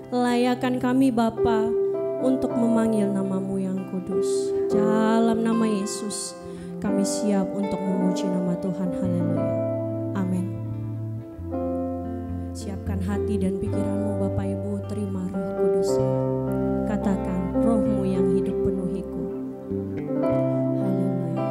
Layakan kami Bapa untuk memanggil nama-Mu yang kudus. Dalam nama Yesus kami siap untuk memuji nama Tuhan. Haleluya. Amin. Siapkan hati dan pikiranmu Bapak Ibu, terima Roh Kudus-Nya. Katakan, Roh-Mu yang hidup penuhiku. Haleluya.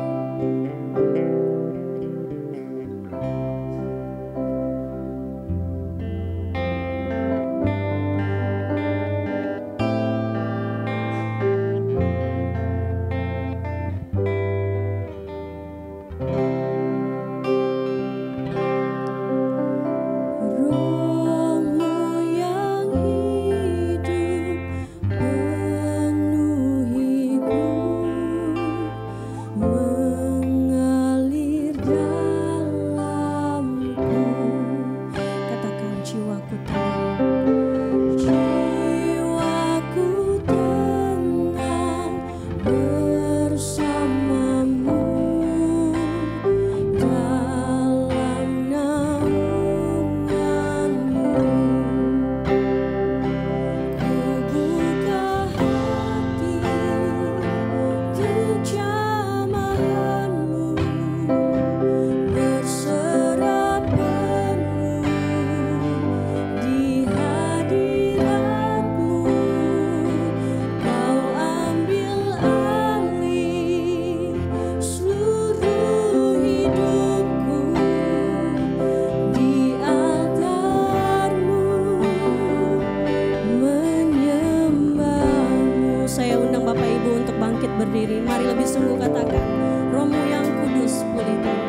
Berdiri, mari lebih sungguh katakan, Roh-Mu yang kudus pulihkan.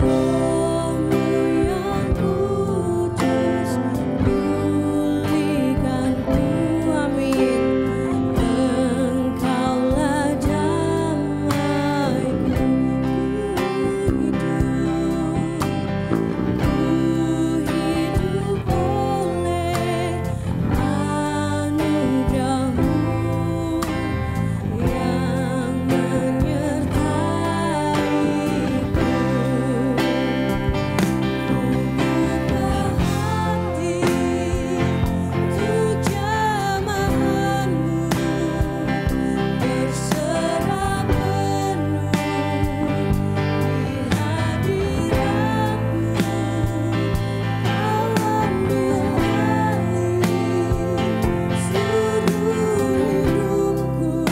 Roh-Mu yang kudus pulihkanku, amin. Engkaulah damaiku, ku hidup oleh anugerah-Mu yang menyertaiku. Ku buka hati untuk jamahan-Mu, berserah penuh di hadirat-Mu. Kau ambil alih seluruh hidupku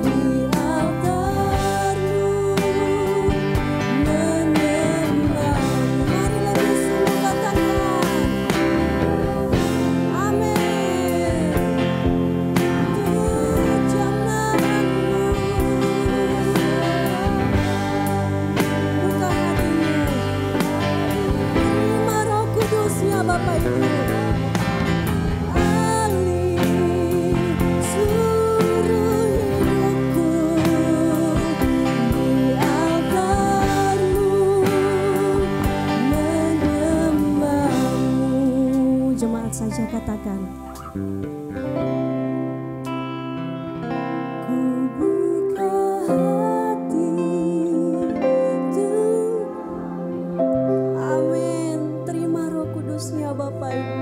di altar-Mu, menyembah. Mari lebih sungguh katakan, amin. Untuk jamahan-Mu, buka hatimu, terima Roh Kudus-Nya Bapak Ibu. Alih seluruh hidupku di altar-Mu, menyembah-Mu. Jemaat saja katakan, ku buka hati untuk, amin. Terima Roh Kudus-Nya Bapak Ibu.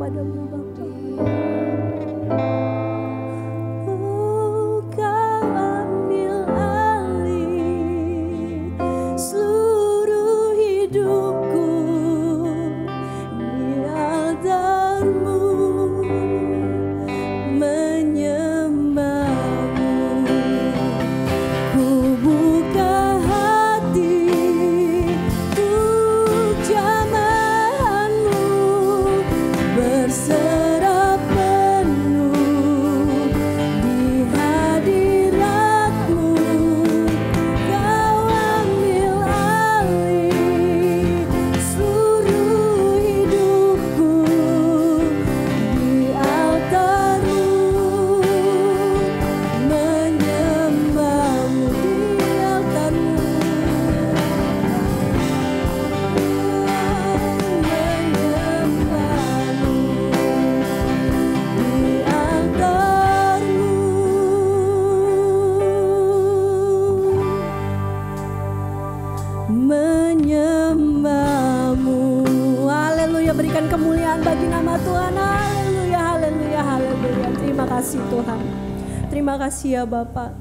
kepadamu Bapa. Oh, Kau ambil alih seluruh hidupku di altar-Mu, menyembah-Mu. Ku buka hati untuk jamahan-Mu, berserah penuh di hadirat-Mu. Kau ambil alih seluruh hidupku di altar-Mu, menyembah-Mu di altar-Mu, menyembah-Mu. Haleluya, berikan kemuliaan bagi nama Tuhan. Haleluya, haleluya, haleluya. Terima kasih Tuhan. Terima kasih ya Bapak.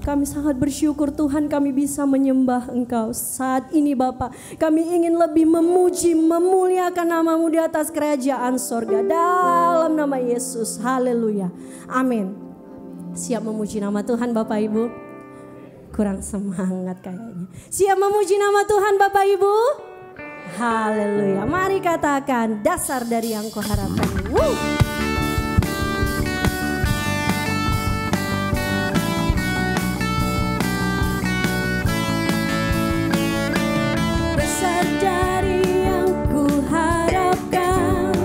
Kami sangat bersyukur Tuhan, kami bisa menyembah Engkau saat ini Bapak. Kami ingin lebih memuji, memuliakan nama-Mu di atas kerajaan sorga. Dalam nama Yesus, haleluya, amin. Siap memuji nama Tuhan Bapak Ibu? Kurang semangat kayaknya. Siap memuji nama Tuhan Bapak Ibu? Haleluya. Mari katakan, dasar dari yang kuharapkan. Dasar dari yang kuharapkan,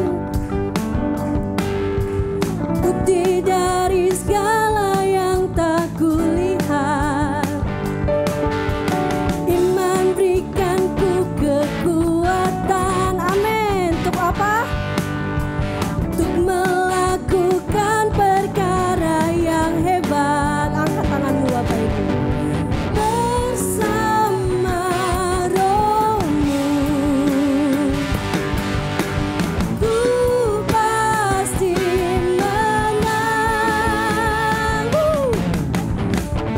bukti dari segala yang tak kulihat. Iman berikan ku kekuatan, amin. Untuk apa? Untuk melakukan perkara yang hebat. Angkat tanganmu Bapak Ibu. Bersama Roh-Mu ku pasti menang.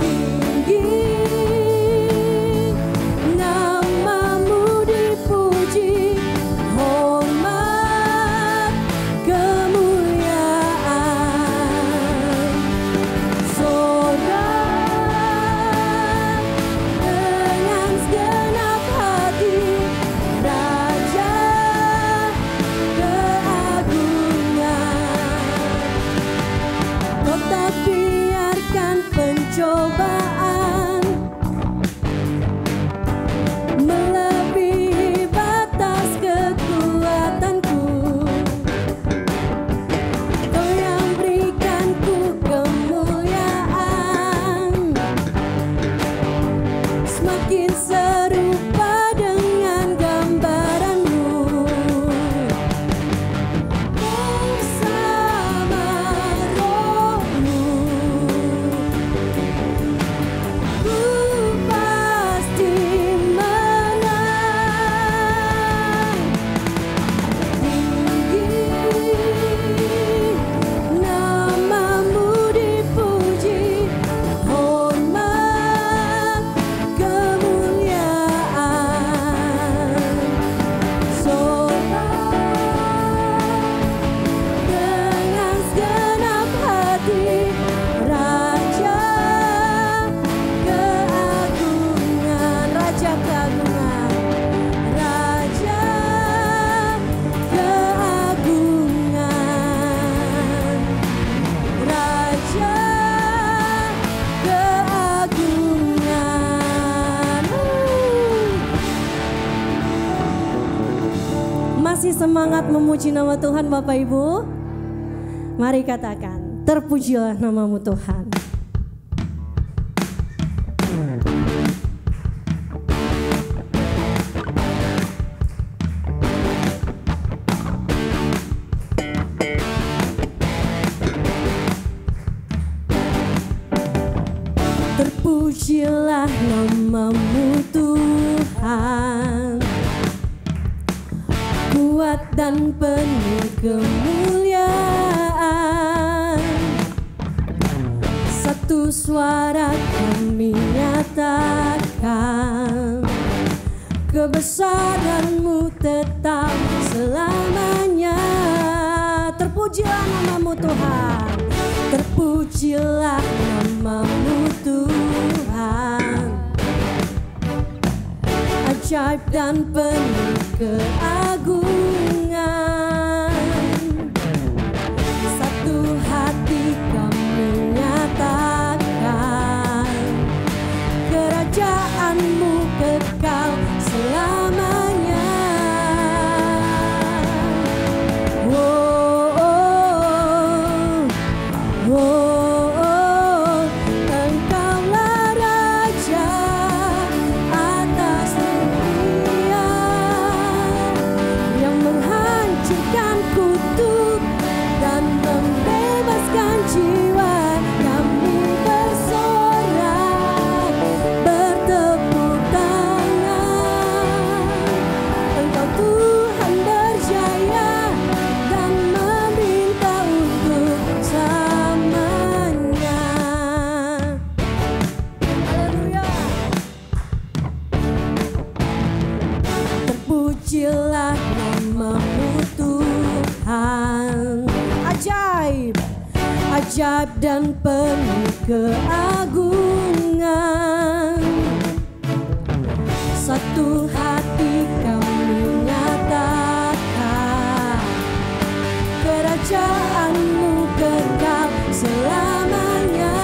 Tinggi nama-Mu dipuji, hormat kemuliaan. Sorak dengan segenap hati, Raja keagungan. Kau tak biarkan pencobaan melebihi batas kekuatanku. Kau yang berikan ku kemuliaan, semakin serupa dengan gambaran-Mu. Bersama Roh-Mu ku pasti menang. Tinggi nama-Mu dipuji, hormat kemuliaan. Sorak dengan segenap hati, Raja keagungan. Raja keagungan, Raja keagungan, Raja keagungan. Masih semangat memuji nama Tuhan Bapak Ibu? Mari katakan, terpujilah nama-Mu Tuhan. Terpujilah nama-Mu Tuhan, kuat dan dan penuh kemuliaan. Satu suara kami nyatakan, kebesaran-Mu tetap selamanya. Terpujilah nama-Mu Tuhan, terpujilah nama-Mu Tuhan. Ajaib dan penuh keagungan, satu hati kami nyatakan, kerajaan-Mu kekal selamanya. Oh, oh, oh, oh, Engkaulah Raja atas dunia, yang menghancurkan kutuk dan membebaskan jiwa. Kami bersorak, bertepuk tangan. Engkau Tuhan berjaya dan memerintah untuk selamanya. Haleluya. Terpujilah nama-Mu Tuhan. Ajaib, ajaib dan penuh keagungan. Satu hati kami nyatakan, kerajaan-Mu kekal selamanya.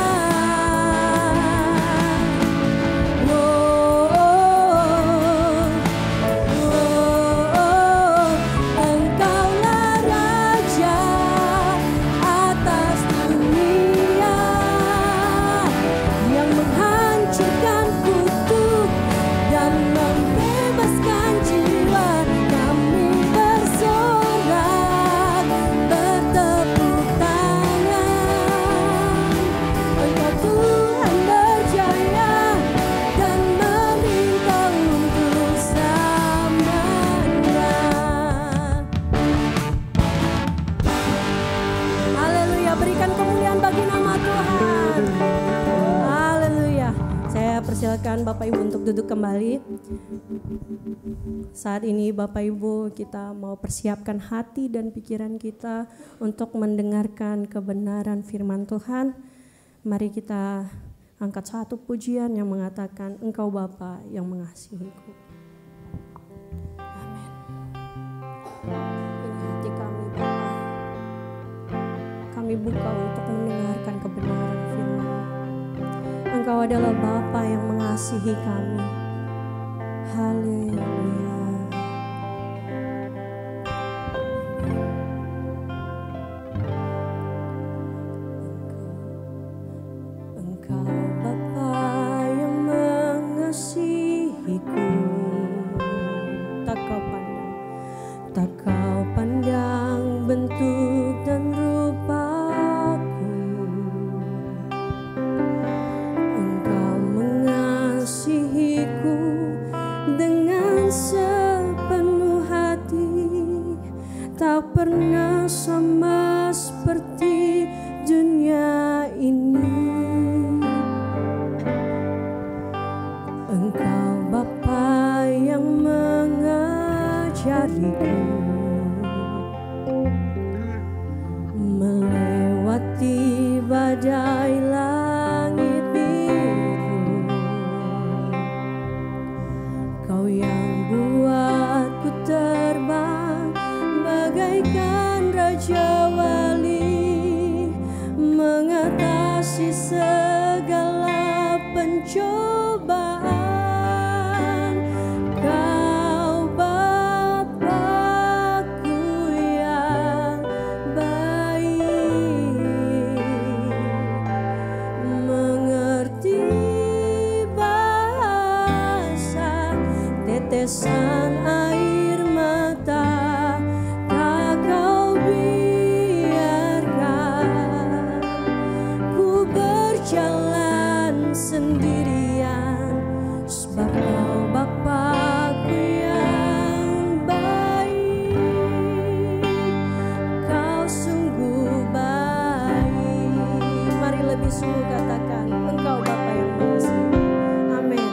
Oh, oh, oh, oh, Engkaulah Raja atas dunia, yang menghancurkan kutuk dan membebaskan jiwa. Kami bersorak, bertepuk tangan. Engkau Tuhan berjaya dan memerintah untuk selamanya. Haleluya, berikan kemuliaan bagi nama Tuhan. Haleluya. Saya persilakan Bapak Ibu untuk duduk kembali. Saat ini Bapak Ibu, kita mau persiapkan hati dan pikiran kita untuk mendengarkan kebenaran firman Tuhan. Mari kita angkat satu pujian yang mengatakan, Engkau Bapa yang mengasihiku. Amin. Ini hati kami Bapa, kami buka untuk mendengarkan kebenaran firman. Engkau adalah Bapa yang mengasihi kami. Haleluya. Engkau Bapa yang mengasihiku. Tak kau pandang bentuk dan rupaku. Engkau mengasihiku dengan sepenuh hati, tak pernah sama seperti dunia ini. sungguh katakan, Engkau Bapa yang mengasihi. Amin.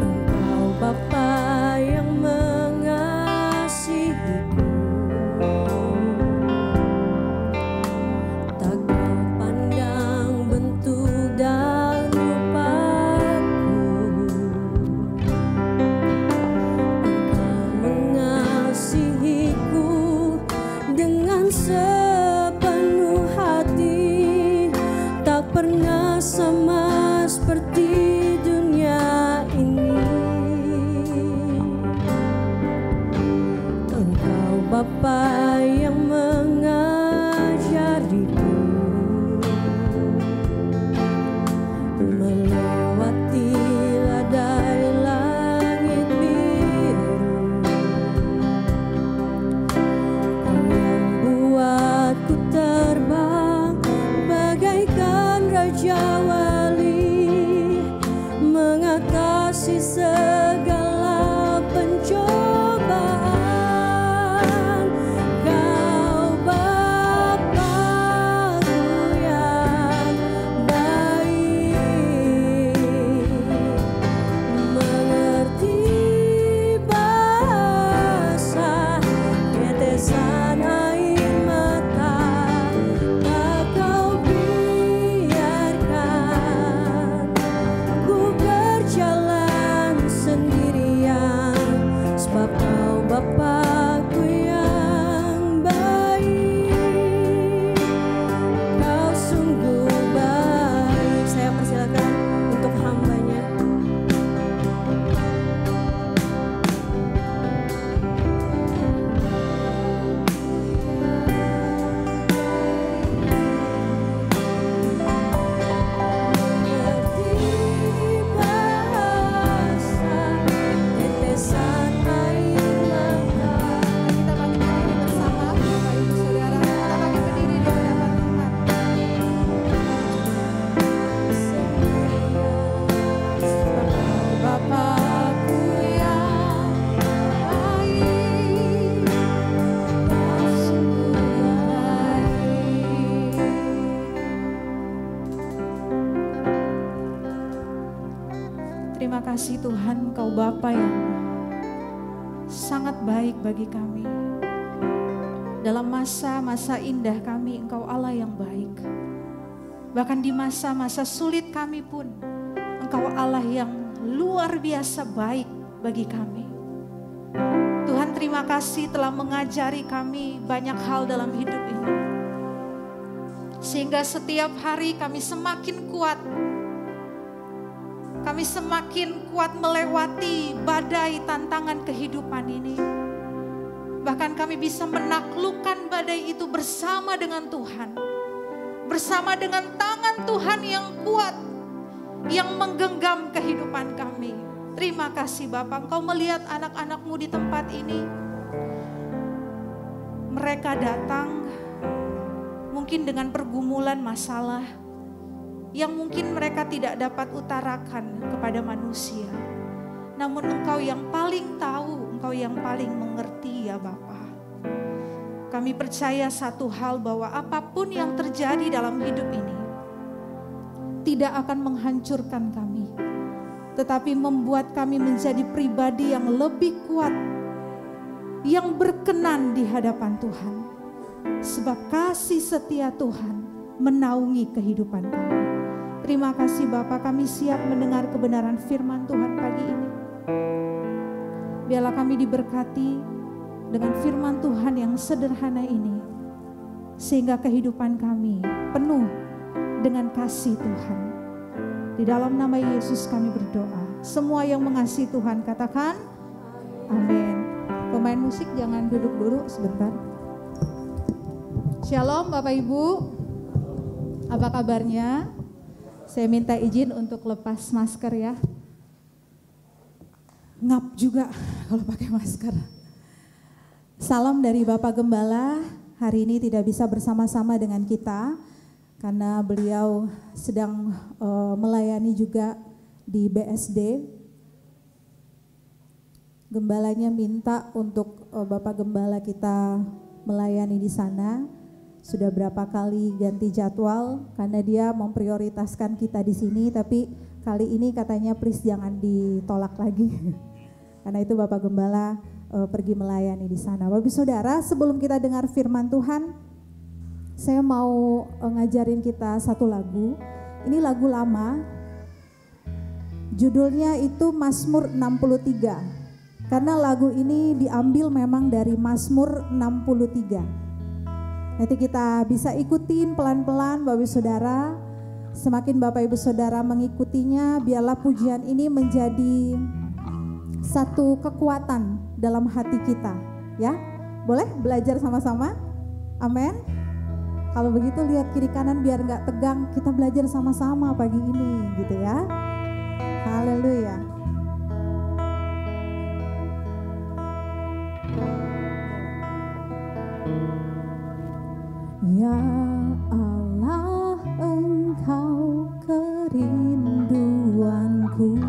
Engkau Bapa yang mengasihiku, tak kau pandang bentuk dan rupaku. Engkau mengasihiku dengan sepenuh hati, tak pernah sama seperti dunia ini. Engkau Bapa yang mengajariku melewati ladai langit biru. Kau yang buatku terbang bagaikan raja wali, mengatasi segala pencobaan. Kau Bapa-Ku yang baik, mengerti bahasa tetesan air mata, tak kau biarkan ku berjalan sendirian, sebab kau Bapa-Ku yang baik. Kau sungguh baik. Saya persilakan untuk hambanya. Mengerti bahasa tetesan air mata. Kita bangkit berdiri bersama, Bapak Ibu Saudara. Kita bangkit berdiri di hadapan Tuhan. Bapa-Ku yang baik, Kau sungguh baik. Terima kasih Tuhan, Kau Bapa yang sangat baik bagi kami. Dalam masa-masa indah kami, Engkau Allah yang baik. Bahkan di masa-masa sulit kami pun, Engkau Allah yang luar biasa baik bagi kami. Tuhan, terima kasih telah mengajari kami banyak hal dalam hidup ini. Sehingga setiap hari kami semakin kuat. Kami semakin kuat melewati badai tantangan kehidupan ini. Bahkan kami bisa menaklukkan badai itu bersama dengan Tuhan. Bersama dengan tangan Tuhan yang kuat, yang menggenggam kehidupan kami. Terima kasih Bapak, Engkau melihat anak-anak-Mu di tempat ini. Mereka datang mungkin dengan pergumulan masalah yang mungkin mereka tidak dapat utarakan kepada manusia. Namun Engkau yang paling tahu, Engkau yang paling mengerti ya Bapa. Kami percaya satu hal, bahwa apapun yang terjadi dalam hidup ini tidak akan menghancurkan kami, tetapi membuat kami menjadi pribadi yang lebih kuat, yang berkenan di hadapan Tuhan. Sebab kasih setia Tuhan menaungi kehidupan kami. Terima kasih Bapa, kami siap mendengar kebenaran firman Tuhan pagi ini. Biarlah kami diberkati dengan firman Tuhan yang sederhana ini, sehingga kehidupan kami penuh dengan kasih Tuhan. Di dalam nama Yesus kami berdoa. Semua yang mengasihi Tuhan katakan amin. Pemain musik jangan duduk dulu sebentar. Shalom Bapak Ibu, apa kabarnya? Saya minta izin untuk lepas masker ya. Ngap juga kalau pakai masker. Salam dari Bapak Gembala, hari ini tidak bisa bersama-sama dengan kita karena beliau sedang melayani juga di BSD. Gembalanya minta untuk Bapak Gembala kita melayani di sana sudah berapa kali ganti jadwal karena dia memprioritaskan kita di sini, tapi kali ini katanya please jangan ditolak lagi. Karena itu Bapak Gembala pergi melayani di sana. Bapak Saudara, sebelum kita dengar firman Tuhan, saya mau ngajarin kita satu lagu. Ini lagu lama. Judulnya itu Mazmur 63. Karena lagu ini diambil memang dari Mazmur 63. Nanti kita bisa ikutin pelan-pelan Bapak Ibu Saudara. Semakin Bapak Ibu Saudara mengikutinya, biarlah pujian ini menjadi satu kekuatan dalam hati kita, ya. Boleh belajar sama-sama? Amin. Kalau begitu lihat kiri kanan biar gak tegang, kita belajar sama-sama pagi ini gitu ya. Haleluya. Ya Allah, Engkau kerinduanku,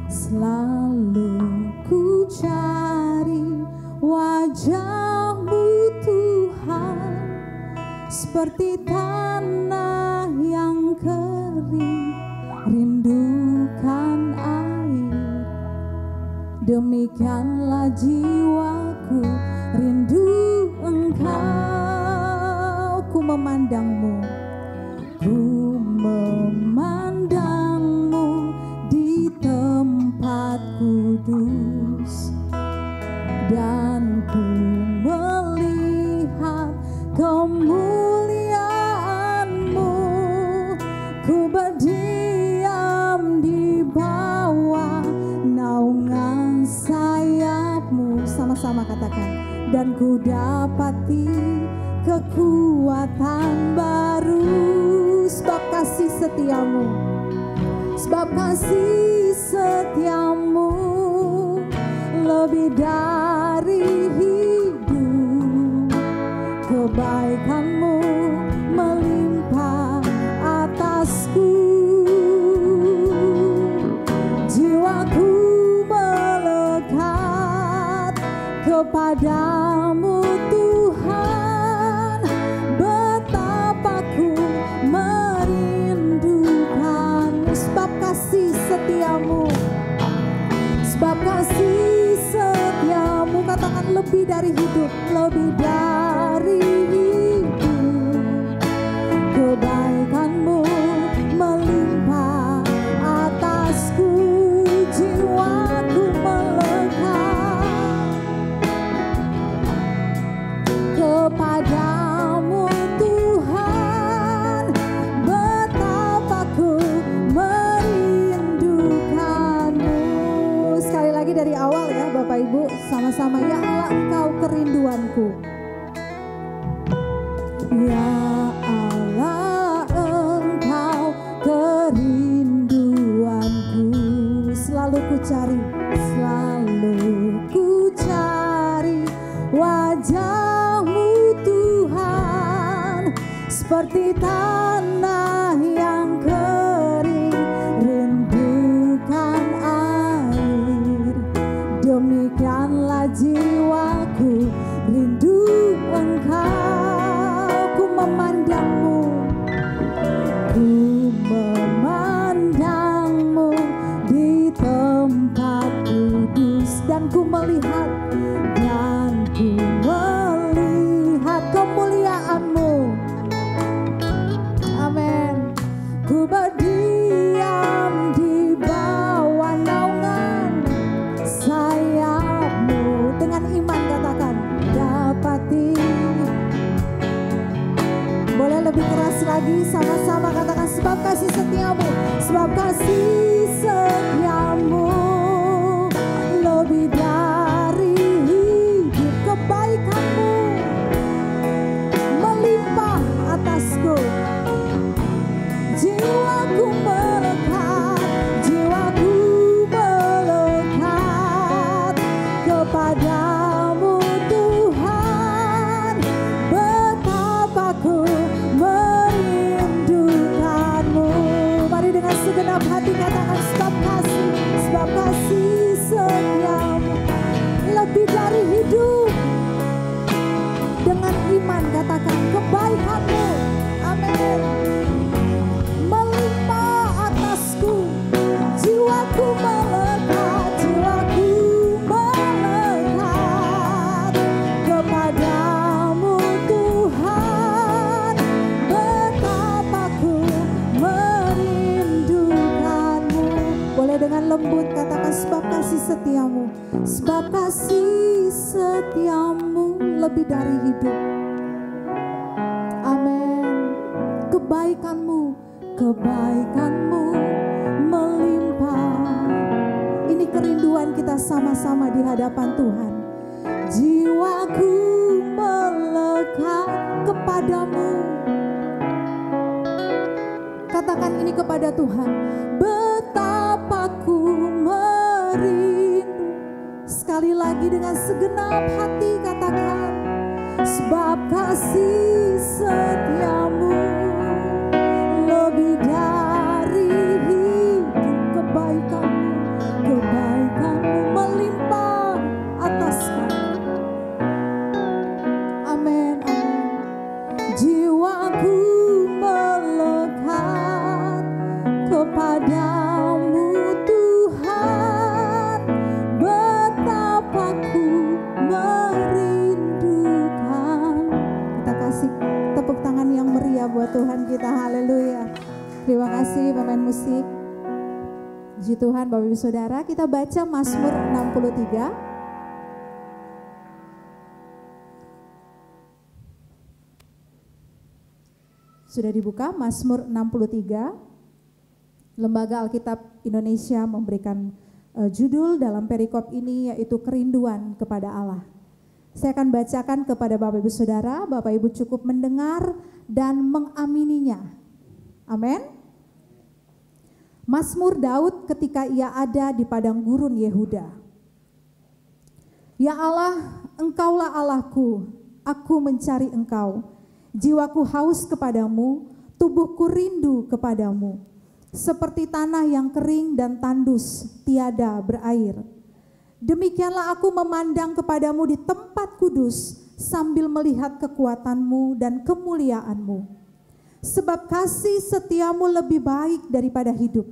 selalu ku cari wajah-Mu Tuhan, seperti tanah yang kering rindukan air. Demikianlah jiwaku rindu Engkau. Ku memandang-Mu, ku memandang-Mu di tempat kudus, dan ku melihat kemuliaan-Mu. Ku berdiam di bawah naungan sayap-Mu. Sama-sama katakan. Dan ku dapati kekuatan baru, sebab kasih setiamu, sebab kasih setiamu lebih dari hidup. Kebaikan-Mu melimpah atasku, jiwaku melekat kepadamu Tuhan. Betapa ku merindukan, sebab kasih setiamu, sebab kasih setiamu. Katakan lebih dari hidup, lebih dari hidup. Kebaikan-Mu melimpah atasku, jiwaku melekat kepadamu Tuhan. Betapa ku merindukan-Mu. Sekali lagi dari awal ya Bapak Ibu, sama-sama. Ya Allah, Engkau kerinduanku. Ya Allah, Engkau kerinduanku. Selalu ku cari, selalu ku cari wajah-Mu Tuhan, seperti tanah yang kering rindukan air. Demikianlah jiwaku rindu Engkau. Ku memandang-Mu, ku memandang-Mu di tempat kudus, dan ku melihat, dan ku melihat kemuliaan-Mu. Amin. Ku berdiam di bawah naungan sayap-Mu. Dengan iman katakan, dapati. Boleh lebih keras lagi, sama-sama katakan, sebab kasih setiamu, sebab kasih setiamu lebih dari hidup. Kebaikan-Mu melimpah atasku, jiwaku melekat, jiwaku melekat kepadamu Tuhan. Betapa ku merindukan-Mu. Mari dengan segenap hati katakan, sebab kasih setiamu, lebih dari hidup. Amin. Kebaikanmu melimpah. Ini kerinduan kita sama-sama di hadapan Tuhan. Jiwaku melekat kepadamu. Katakan ini kepada Tuhan. Betapa ku merindu. Sekali lagi dengan segenap hati katakan. Sebab kasih setiamu lebih dari hidup. Kebaikanmu melimpah atas kami. Amin, amin. Jiwaku melekat kepadamu Tuhan, betapa ku merindukan. Kita kasih tepuk tangan yang meriah buat Tuhan kita. Haleluya. Terima kasih pemain musik. Puji Tuhan Bapak Ibu Saudara, kita baca Mazmur 63. Sudah dibuka Mazmur 63. Lembaga Alkitab Indonesia memberikan judul dalam perikop ini yaitu kerinduan kepada Allah. Saya akan bacakan kepada Bapak Ibu Saudara, Bapak Ibu cukup mendengar dan mengamininya. Amin. Mazmur Daud ketika ia ada di padang gurun Yehuda. Ya Allah, Engkaulah Allahku, aku mencari Engkau. Jiwaku haus kepadamu, tubuhku rindu kepadamu. Seperti tanah yang kering dan tandus, tiada berair. Demikianlah aku memandang kepadamu di tempat kudus, sambil melihat kekuatanmu dan kemuliaanmu. Sebab kasih setiamu lebih baik daripada hidup.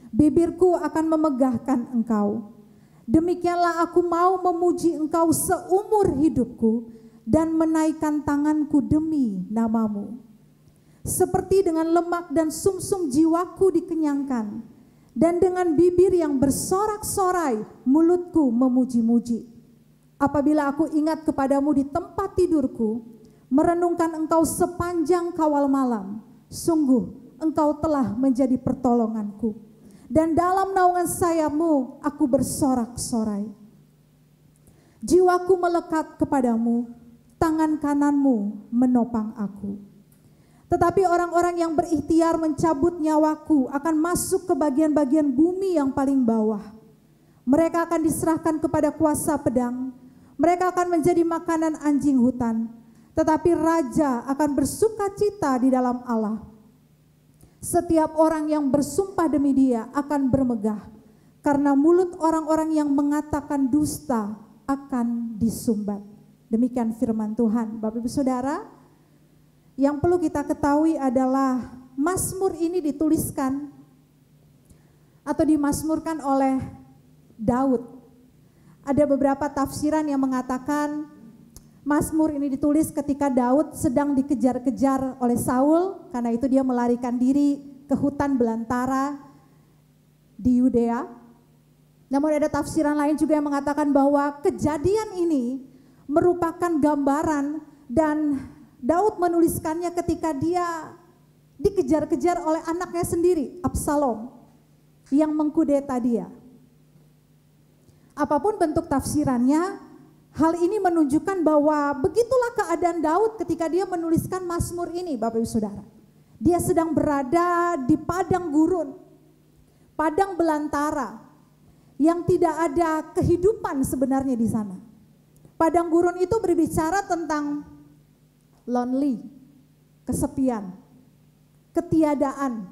Bibirku akan memegahkan Engkau. Demikianlah aku mau memuji Engkau seumur hidupku dan menaikkan tanganku demi namamu. Seperti dengan lemak dan sumsum jiwaku dikenyangkan, dan dengan bibir yang bersorak-sorai mulutku memuji-muji. Apabila aku ingat kepadamu di tempat tidurku, merenungkan Engkau sepanjang kawal malam, sungguh Engkau telah menjadi pertolonganku, dan dalam naungan sayapmu aku bersorak-sorai. Jiwaku melekat kepadamu, tangan kananmu menopang aku. Tetapi orang-orang yang berikhtiar mencabut nyawaku akan masuk ke bagian-bagian bumi yang paling bawah. Mereka akan diserahkan kepada kuasa pedang, mereka akan menjadi makanan anjing hutan. Tetapi raja akan bersuka cita di dalam Allah. Setiap orang yang bersumpah demi Dia akan bermegah, karena mulut orang-orang yang mengatakan dusta akan disumbat. Demikian firman Tuhan. Bapak Ibu Saudara, yang perlu kita ketahui adalah Mazmur ini dituliskan atau dimazmurkan oleh Daud. Ada beberapa tafsiran yang mengatakan Mazmur ini ditulis ketika Daud sedang dikejar-kejar oleh Saul, karena itu dia melarikan diri ke hutan belantara di Yudea. Namun ada tafsiran lain juga yang mengatakan bahwa kejadian ini merupakan gambaran dan Daud menuliskannya ketika dia dikejar-kejar oleh anaknya sendiri, Absalom, yang mengkudeta dia. Apapun bentuk tafsirannya, hal ini menunjukkan bahwa begitulah keadaan Daud ketika dia menuliskan Mazmur ini, Bapak Ibu Saudara. Dia sedang berada di padang gurun, padang belantara, yang tidak ada kehidupan sebenarnya di sana. Padang gurun itu berbicara tentang lonely, kesepian, ketiadaan.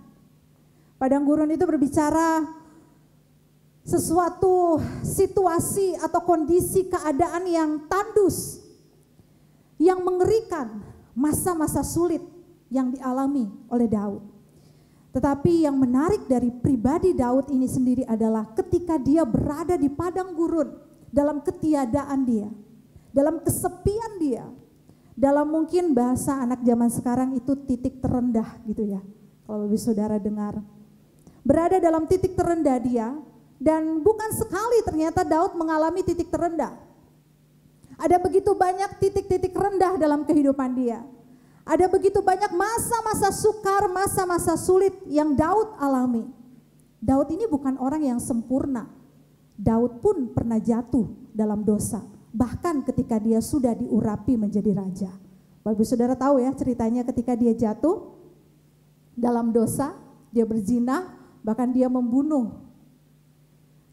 Padang gurun itu berbicara sesuatu situasi atau kondisi keadaan yang tandus, yang mengerikan, masa-masa sulit yang dialami oleh Daud. Tetapi yang menarik dari pribadi Daud ini sendiri adalah ketika dia berada di padang gurun, dalam ketiadaan dia, dalam kesepian dia, dalam mungkin bahasa anak zaman sekarang itu titik terendah gitu ya, kalau Bapak Saudara dengar. Berada dalam titik terendah dia. Dan bukan sekali ternyata Daud mengalami titik terendah. Ada begitu banyak titik-titik rendah dalam kehidupan dia. Ada begitu banyak masa-masa sukar, masa-masa sulit yang Daud alami. Daud ini bukan orang yang sempurna. Daud pun pernah jatuh dalam dosa. Bahkan ketika dia sudah diurapi menjadi raja. Bapak saudara tahu ya ceritanya ketika dia jatuh dalam dosa, dia berzina, bahkan dia membunuh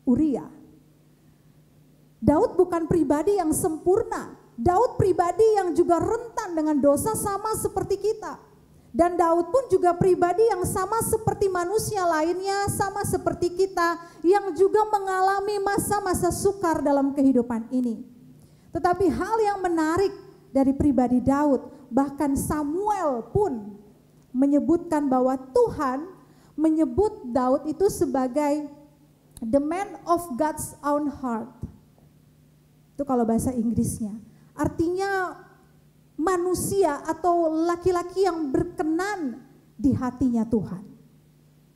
Uria. Daud bukan pribadi yang sempurna. Daud pribadi yang juga rentan dengan dosa sama seperti kita. Dan Daud pun juga pribadi yang sama seperti manusia lainnya, sama seperti kita yang juga mengalami masa-masa sukar dalam kehidupan ini. Tetapi hal yang menarik dari pribadi Daud, bahkan Samuel pun menyebutkan bahwa Tuhan menyebut Daud itu sebagai the man of God's own heart. Itu kalau bahasa Inggrisnya. Artinya manusia atau laki-laki yang berkenan di hatinya Tuhan.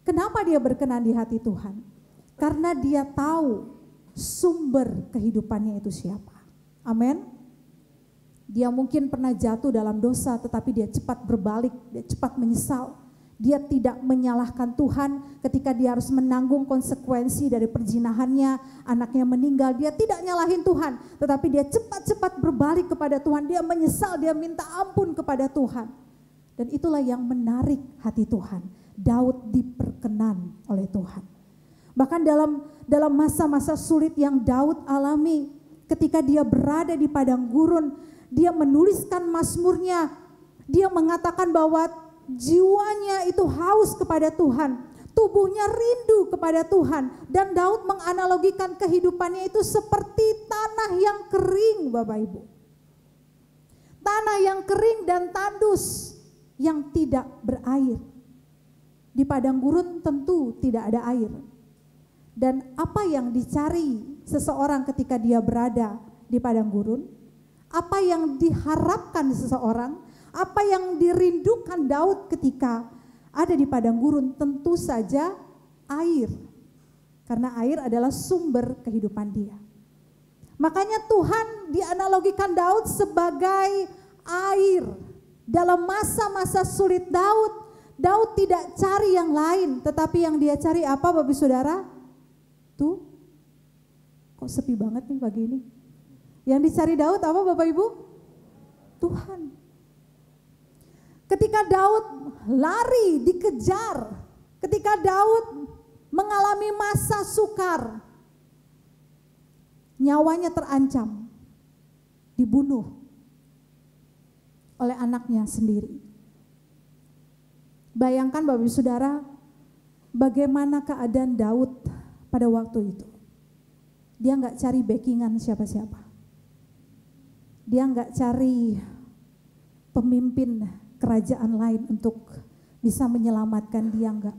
Kenapa dia berkenan di hati Tuhan? Karena dia tahu sumber kehidupannya itu siapa. Amin. Dia mungkin pernah jatuh dalam dosa, tetapi dia cepat berbalik, dia cepat menyesal. Dia tidak menyalahkan Tuhan ketika dia harus menanggung konsekuensi dari perzinahannya, anaknya meninggal. Dia tidak nyalahin Tuhan, tetapi dia cepat-cepat berbalik kepada Tuhan. Dia menyesal, dia minta ampun kepada Tuhan. Dan itulah yang menarik hati Tuhan. Daud diperkenan oleh Tuhan. Bahkan dalam masa-masa sulit yang Daud alami, ketika dia berada di padang gurun, dia menuliskan mazmurnya. Dia mengatakan bahwa jiwanya itu haus kepada Tuhan, tubuhnya rindu kepada Tuhan. Dan Daud menganalogikan kehidupannya itu seperti tanah yang kering, Bapak Ibu. Tanah yang kering dan tandus yang tidak berair. Di padang gurun tentu tidak ada air. Dan apa yang dicari seseorang ketika dia berada di padang gurun? Apa yang diharapkan seseorang? Apa yang dirindukan Daud ketika ada di padang gurun? Tentu saja air. Karena air adalah sumber kehidupan dia. Makanya Tuhan dianalogikan Daud sebagai air. Dalam masa-masa sulit Daud tidak cari yang lain. Tetapi yang dia cari apa, Bapak Saudara? Tuh, kok sepi banget nih pagi ini. Yang dicari Daud apa, Bapak Ibu? Tuhan. Ketika Daud lari, dikejar, ketika Daud mengalami masa sukar, nyawanya terancam, dibunuh oleh anaknya sendiri. Bayangkan Bapak Ibu Saudara, bagaimana keadaan Daud pada waktu itu. Dia nggak cari backingan siapa-siapa. Dia nggak cari pemimpin kerajaan lain untuk bisa menyelamatkan dia, enggak.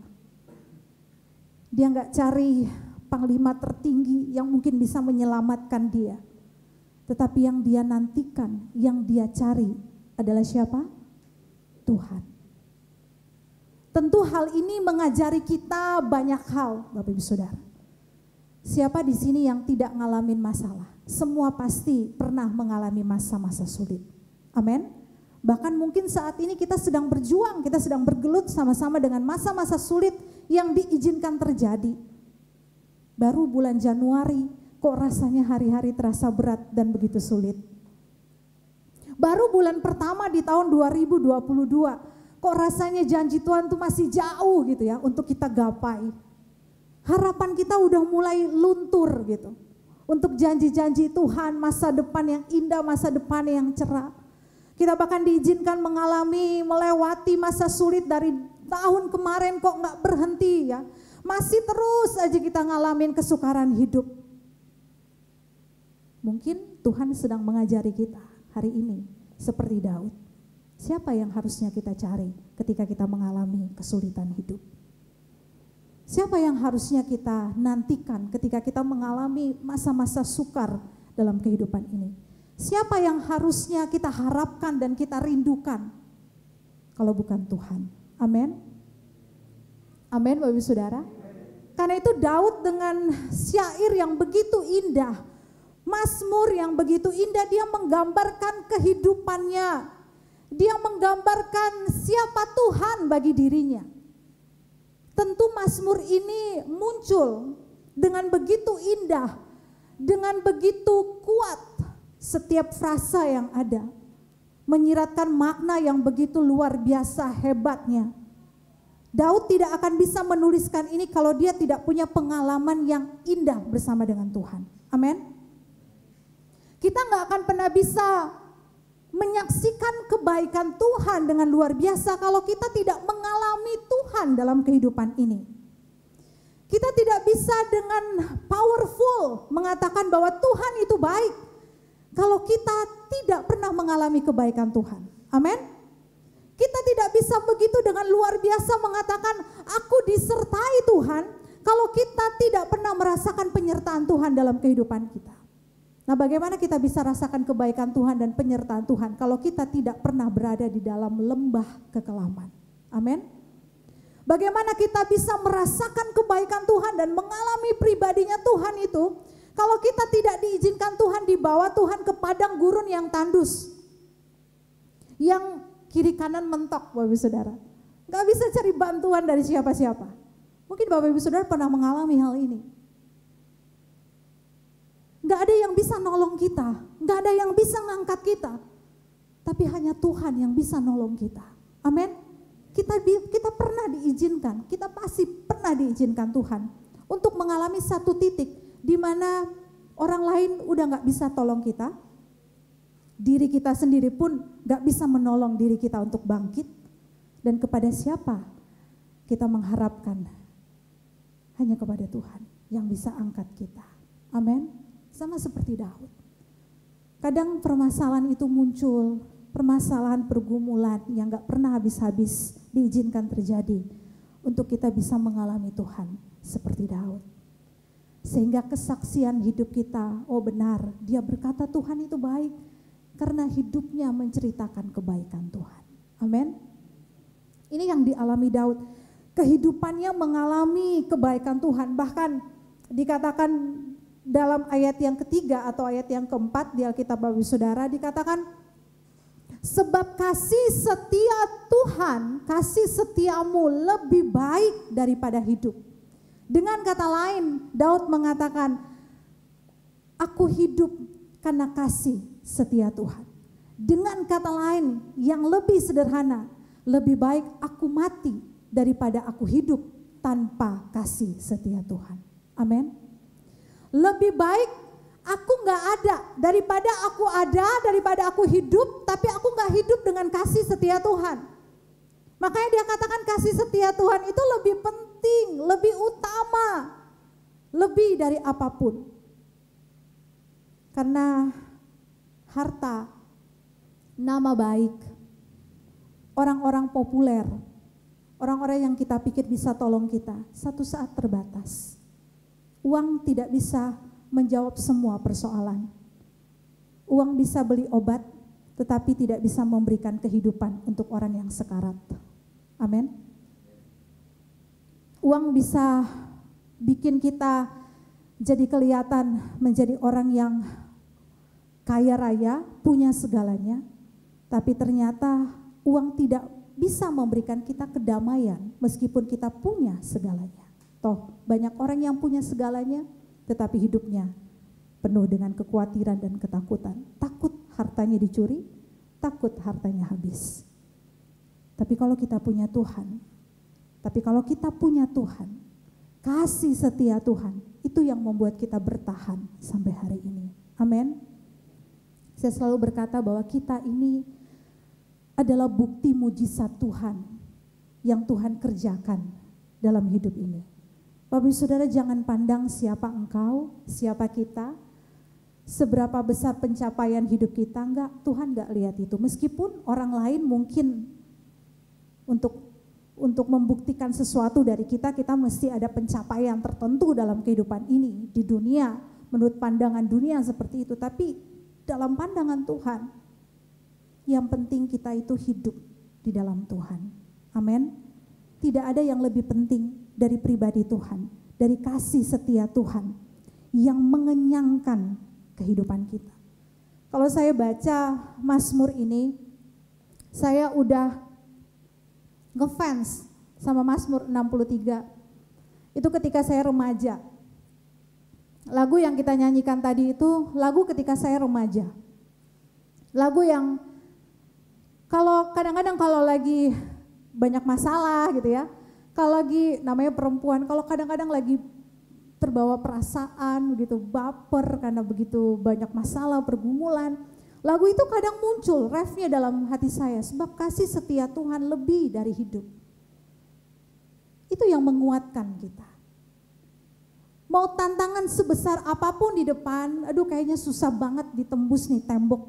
Dia enggak cari panglima tertinggi yang mungkin bisa menyelamatkan dia. Tetapi yang dia nantikan, yang dia cari adalah siapa? Tuhan. Tentu hal ini mengajari kita banyak hal, Bapak Ibu Saudara. Siapa di sini yang tidak ngalamin masalah? Semua pasti pernah mengalami masa-masa sulit. Amin. Bahkan mungkin saat ini kita sedang berjuang, kita sedang bergelut sama-sama dengan masa-masa sulit yang diizinkan terjadi. Baru bulan Januari, kok rasanya hari-hari terasa berat dan begitu sulit. Baru bulan pertama di tahun 2022, kok rasanya janji Tuhan tuh masih jauh gitu ya untuk kita gapai. Harapan kita udah mulai luntur gitu. Untuk janji-janji Tuhan, masa depan yang indah, masa depan yang cerah. Kita bahkan diizinkan melewati masa sulit dari tahun kemarin kok nggak berhenti ya. Masih terus aja kita ngalamin kesukaran hidup. Mungkin Tuhan sedang mengajari kita hari ini seperti Daud. Siapa yang harusnya kita cari ketika kita mengalami kesulitan hidup? Siapa yang harusnya kita nantikan ketika kita mengalami masa-masa sukar dalam kehidupan ini? Siapa yang harusnya kita harapkan dan kita rindukan kalau bukan Tuhan? Amin. Amin Bapak Ibu Saudara. Karena itu Daud dengan syair yang begitu indah Mazmur yang begitu indah, dia menggambarkan kehidupannya. Dia menggambarkan siapa Tuhan bagi dirinya. Tentu Mazmur ini muncul dengan begitu indah, dengan begitu kuat. Setiap frasa yang ada menyiratkan makna yang begitu luar biasa hebatnya. Daud tidak akan bisa menuliskan ini kalau dia tidak punya pengalaman yang indah bersama dengan Tuhan. Amin. Kita nggak akan pernah bisa menyaksikan kebaikan Tuhan dengan luar biasa kalau kita tidak mengalami Tuhan dalam kehidupan ini. Kita tidak bisa dengan powerful mengatakan bahwa Tuhan itu baik kalau kita tidak pernah mengalami kebaikan Tuhan. Amin. Kita tidak bisa begitu dengan luar biasa mengatakan aku disertai Tuhan kalau kita tidak pernah merasakan penyertaan Tuhan dalam kehidupan kita. Nah, bagaimana kita bisa rasakan kebaikan Tuhan dan penyertaan Tuhan kalau kita tidak pernah berada di dalam lembah kekelaman? Amin. Bagaimana kita bisa merasakan kebaikan Tuhan dan mengalami pribadinya Tuhan itu kalau kita tidak diizinkan Tuhan dibawa Tuhan ke padang gurun yang tandus, yang kiri kanan mentok, Bapak Ibu Saudara. Gak bisa cari bantuan dari siapa-siapa. Mungkin Bapak Ibu Saudara pernah mengalami hal ini. Gak ada yang bisa nolong kita, gak ada yang bisa ngangkat kita, tapi hanya Tuhan yang bisa nolong kita. Amin. Kita pernah diizinkan, kita pasti pernah diizinkan Tuhan untuk mengalami satu titik di mana orang lain udah gak bisa tolong kita, diri kita sendiri pun gak bisa menolong diri kita untuk bangkit, dan kepada siapa kita mengharapkan? Hanya kepada Tuhan yang bisa angkat kita. Amin. Sama seperti Daud. Kadang permasalahan itu muncul, permasalahan pergumulan yang gak pernah habis-habis diizinkan terjadi untuk kita bisa mengalami Tuhan seperti Daud. Sehingga kesaksian hidup kita, oh benar, dia berkata Tuhan itu baik karena hidupnya menceritakan kebaikan Tuhan. Amin. Ini yang dialami Daud. Kehidupannya mengalami kebaikan Tuhan. Bahkan dikatakan dalam ayat yang ketiga atau ayat yang keempat di Alkitab Bapak Saudara dikatakan, sebab kasih setia Tuhan, kasih setiamu lebih baik daripada hidup. Dengan kata lain, Daud mengatakan, aku hidup karena kasih setia Tuhan. Dengan kata lain yang lebih sederhana, lebih baik aku mati daripada aku hidup tanpa kasih setia Tuhan. Amin. Lebih baik aku gak ada daripada aku hidup tapi aku gak hidup dengan kasih setia Tuhan. Makanya dia katakan kasih setia Tuhan itu lebih penting, lebih utama, lebih dari apapun. Karena harta, nama baik, orang-orang populer, orang-orang yang kita pikir bisa tolong kita, satu saat terbatas. Uang tidak bisa menjawab semua persoalan. Uang bisa beli obat, tetapi tidak bisa memberikan kehidupan untuk orang yang sekarat. Amin. Uang bisa bikin kita jadi kelihatan menjadi orang yang kaya raya, punya segalanya, tapi ternyata uang tidak bisa memberikan kita kedamaian meskipun kita punya segalanya. Toh banyak orang yang punya segalanya tetapi hidupnya penuh dengan kekhawatiran dan ketakutan. Takut hartanya dicuri, takut hartanya habis. Tapi kalau kita punya Tuhan, kasih setia Tuhan, itu yang membuat kita bertahan sampai hari ini. Amin. Saya selalu berkata bahwa kita ini adalah bukti mujizat Tuhan yang Tuhan kerjakan dalam hidup ini. Bapak Saudara, jangan pandang siapa engkau, siapa kita, seberapa besar pencapaian hidup kita, enggak, Tuhan enggak lihat itu. Meskipun orang lain mungkin untuk membuktikan sesuatu dari kita mesti ada pencapaian tertentu dalam kehidupan ini, di dunia, menurut pandangan dunia seperti itu. Tapi dalam pandangan Tuhan, yang penting kita itu hidup di dalam Tuhan. Amin. Tidak ada yang lebih penting dari pribadi Tuhan, dari kasih setia Tuhan yang mengenyangkan kehidupan kita. Kalau saya baca Mazmur ini, saya udah ngefans sama Mazmur 63. Itu ketika saya remaja. Lagu yang kita nyanyikan tadi itu lagu ketika saya remaja. Lagu yang kalau kadang-kadang kalau lagi banyak masalah gitu ya, kalau lagi namanya perempuan, kalau kadang-kadang lagi terbawa perasaan begitu, baper karena begitu banyak masalah, pergumulan, lagu itu kadang muncul refnya dalam hati saya, sebab kasih setia Tuhan lebih dari hidup. Itu yang menguatkan kita. Mau tantangan sebesar apapun di depan, aduh kayaknya susah banget ditembus nih tembok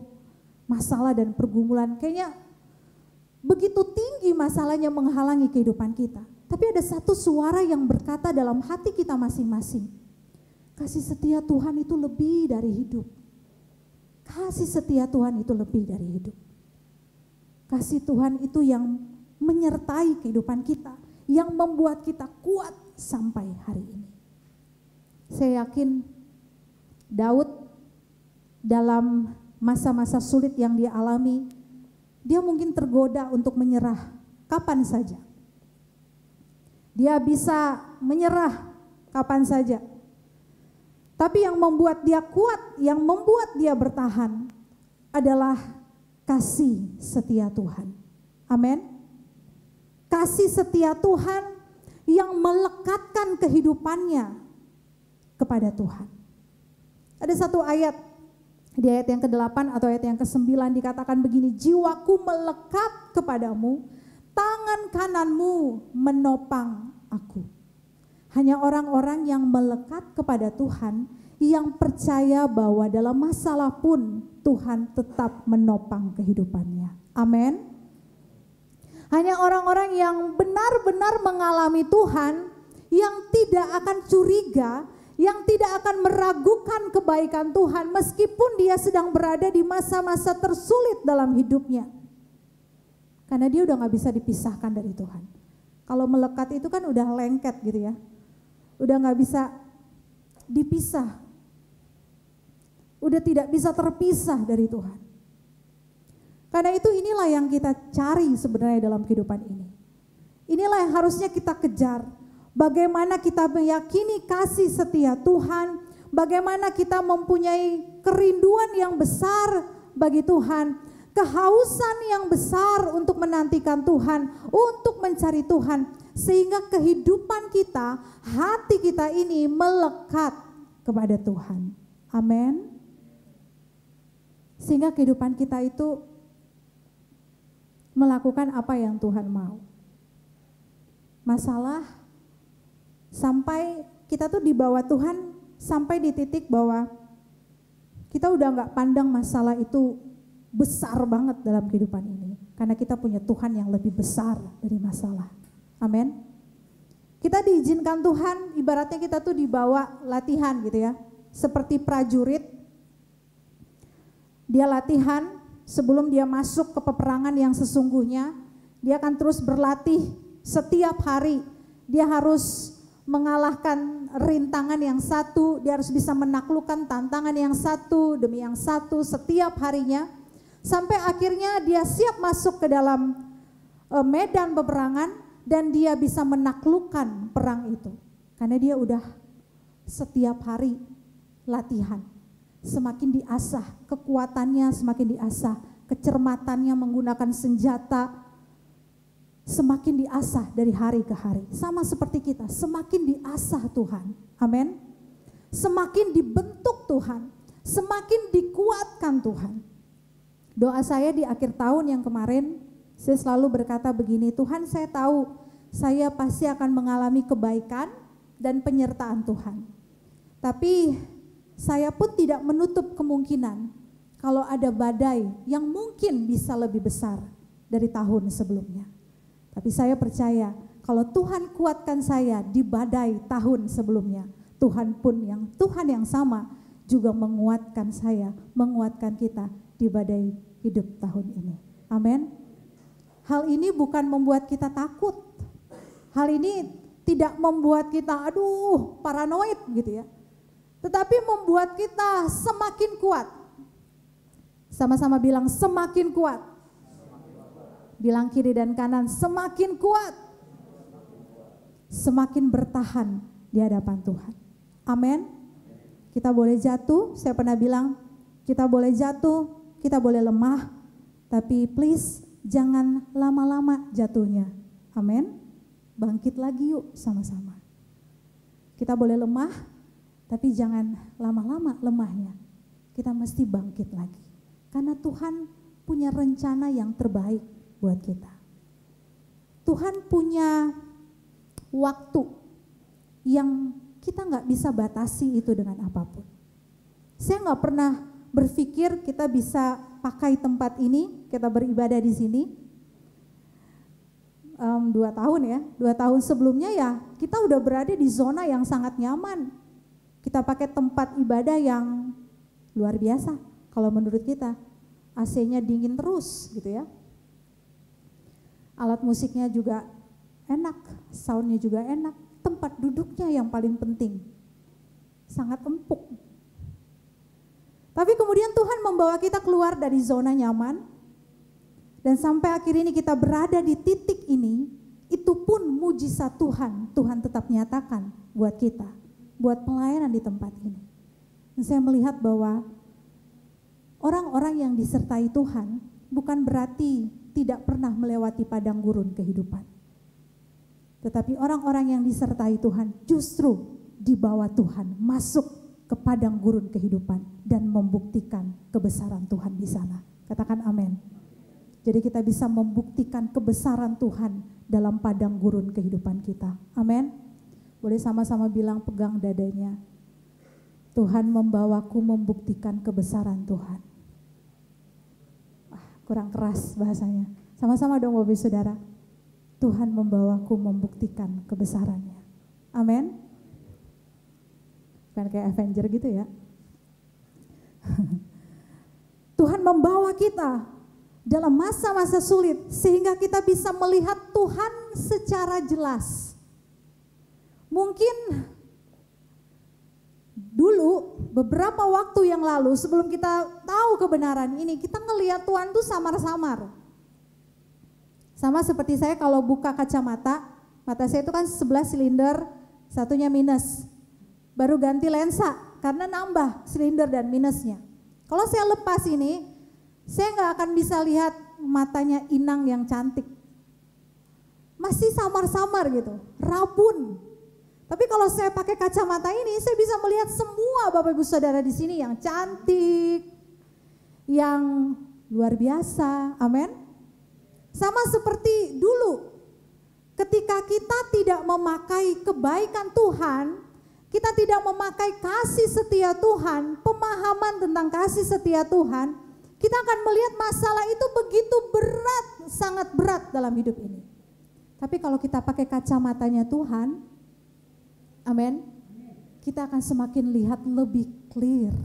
masalah dan pergumulan, kayaknya begitu tinggi masalahnya menghalangi kehidupan kita. Tapi ada satu suara yang berkata dalam hati kita masing-masing, kasih setia Tuhan itu lebih dari hidup. Kasih setia Tuhan itu lebih dari hidup. Kasih Tuhan itu yang menyertai kehidupan kita, yang membuat kita kuat sampai hari ini. Saya yakin Daud dalam masa-masa sulit yang dia alami, dia mungkin tergoda untuk menyerah kapan saja. Dia bisa menyerah kapan saja. Tapi yang membuat dia kuat, yang membuat dia bertahan adalah kasih setia Tuhan. Amin. Kasih setia Tuhan yang melekatkan kehidupannya kepada Tuhan. Ada satu ayat, di ayat yang ke-8 atau ayat yang ke-9 dikatakan begini, jiwaku melekat kepadamu, tangan kananmu menopang aku. Hanya orang-orang yang melekat kepada Tuhan, yang percaya bahwa dalam masalah pun Tuhan tetap menopang kehidupannya. Amin. Hanya orang-orang yang benar-benar mengalami Tuhan, yang tidak akan curiga, yang tidak akan meragukan kebaikan Tuhan meskipun dia sedang berada di masa-masa tersulit dalam hidupnya. Karena dia udah gak bisa dipisahkan dari Tuhan. Kalau melekat itu kan udah lengket gitu ya. Udah gak bisa dipisah. Udah tidak bisa terpisah dari Tuhan. Karena itu inilah yang kita cari sebenarnya dalam kehidupan ini. Inilah yang harusnya kita kejar. Bagaimana kita meyakini kasih setia Tuhan. Bagaimana kita mempunyai kerinduan yang besar bagi Tuhan. Kehausan yang besar untuk menantikan Tuhan, untuk mencari Tuhan, sehingga kehidupan kita, hati kita ini melekat kepada Tuhan. Amin. Sehingga kehidupan kita itu melakukan apa yang Tuhan mau. Masalah sampai kita tuh dibawa Tuhan sampai di titik bahwa kita udah gak pandang masalah itu besar banget dalam kehidupan ini. Karena kita punya Tuhan yang lebih besar dari masalah. Amin. Kita diizinkan Tuhan, ibaratnya kita tuh dibawa latihan gitu ya. Seperti prajurit, dia latihan sebelum dia masuk ke peperangan yang sesungguhnya. Dia akan terus berlatih setiap hari. Dia harus mengalahkan rintangan yang satu, dia harus bisa menaklukkan tantangan yang satu demi yang satu setiap harinya. Sampai akhirnya dia siap masuk ke dalam medan peperangan dan dia bisa menaklukkan perang itu. Karena dia udah setiap hari latihan. Semakin diasah kekuatannya, semakin diasah kecermatannya menggunakan senjata, semakin diasah dari hari ke hari. Sama seperti kita, semakin diasah Tuhan. Amin. Semakin dibentuk Tuhan, semakin dikuatkan Tuhan. Doa saya di akhir tahun yang kemarin, saya selalu berkata begini, Tuhan saya tahu saya pasti akan mengalami kebaikan dan penyertaan Tuhan. Tapi saya pun tidak menutup kemungkinan kalau ada badai yang mungkin bisa lebih besar dari tahun sebelumnya. Tapi saya percaya kalau Tuhan kuatkan saya di badai tahun sebelumnya, Tuhan yang sama juga menguatkan saya, menguatkan kita di badai hidup tahun ini. Amin. Hal ini bukan membuat kita takut. Hal ini tidak membuat kita paranoid gitu ya. tetapi membuat kita semakin kuat. Sama-sama bilang semakin kuat. Bilang kiri dan kanan, semakin kuat. Semakin bertahan di hadapan Tuhan. Amin. Kita boleh jatuh, saya pernah bilang kita boleh jatuh, kita boleh lemah, tapi please jangan lama-lama jatuhnya. Amin. Bangkit lagi yuk sama-sama. Kita boleh lemah, tapi jangan lama-lama lemahnya. Kita mesti bangkit lagi. Karena Tuhan punya rencana yang terbaik buat kita. Tuhan punya waktu yang kita nggak bisa batasi itu dengan apapun. Saya nggak pernah berpikir kita bisa pakai tempat ini, kita beribadah di sini. 2 tahun ya, 2 tahun sebelumnya ya kita udah berada di zona yang sangat nyaman. Kita pakai tempat ibadah yang luar biasa kalau menurut kita. AC-nya dingin terus gitu ya. Alat musiknya juga enak, soundnya juga enak. Tempat duduknya yang paling penting, sangat empuk. Tapi kemudian Tuhan membawa kita keluar dari zona nyaman. Dan sampai akhir ini kita berada di titik ini, itu pun mujizat Tuhan, Tuhan tetap nyatakan buat kita, buat pelayanan di tempat ini. Dan saya melihat bahwa orang-orang yang disertai Tuhan bukan berarti tidak pernah melewati padang gurun kehidupan. Tetapi orang-orang yang disertai Tuhan justru dibawa Tuhan masuk ke padang gurun kehidupan dan membuktikan kebesaran Tuhan di sana. Katakan amin. Jadi kita bisa membuktikan kebesaran Tuhan dalam padang gurun kehidupan kita. Amin. Boleh sama-sama bilang, pegang dadanya. Tuhan membawaku membuktikan kebesaran Tuhan. Kurang keras bahasanya. Sama-sama dong Bapak Saudara. Tuhan membawaku membuktikan kebesarannya. Amin. Bukan kayak Avenger gitu ya. Tuhan membawa kita dalam masa-masa sulit sehingga kita bisa melihat Tuhan secara jelas. Mungkin dulu beberapa waktu yang lalu sebelum kita tahu kebenaran ini, kita ngelihat Tuhan tuh samar-samar. Sama seperti saya kalau buka kacamata, mata saya itu kan 11 silinder, satunya minus. Baru ganti lensa karena nambah silinder dan minusnya. Kalau saya lepas ini, saya nggak akan bisa lihat matanya Inang yang cantik. Masih samar-samar gitu, rabun. Tapi kalau saya pakai kacamata ini, saya bisa melihat semua Bapak Ibu Saudara di sini yang cantik, yang luar biasa. Amin. Sama seperti dulu, ketika kita tidak memakai kebaikan Tuhan, kita tidak memakai kasih setia Tuhan, pemahaman tentang kasih setia Tuhan, kita akan melihat masalah itu begitu berat, sangat berat dalam hidup ini. Tapi kalau kita pakai kacamatanya Tuhan, amin, kita akan semakin lihat lebih clear,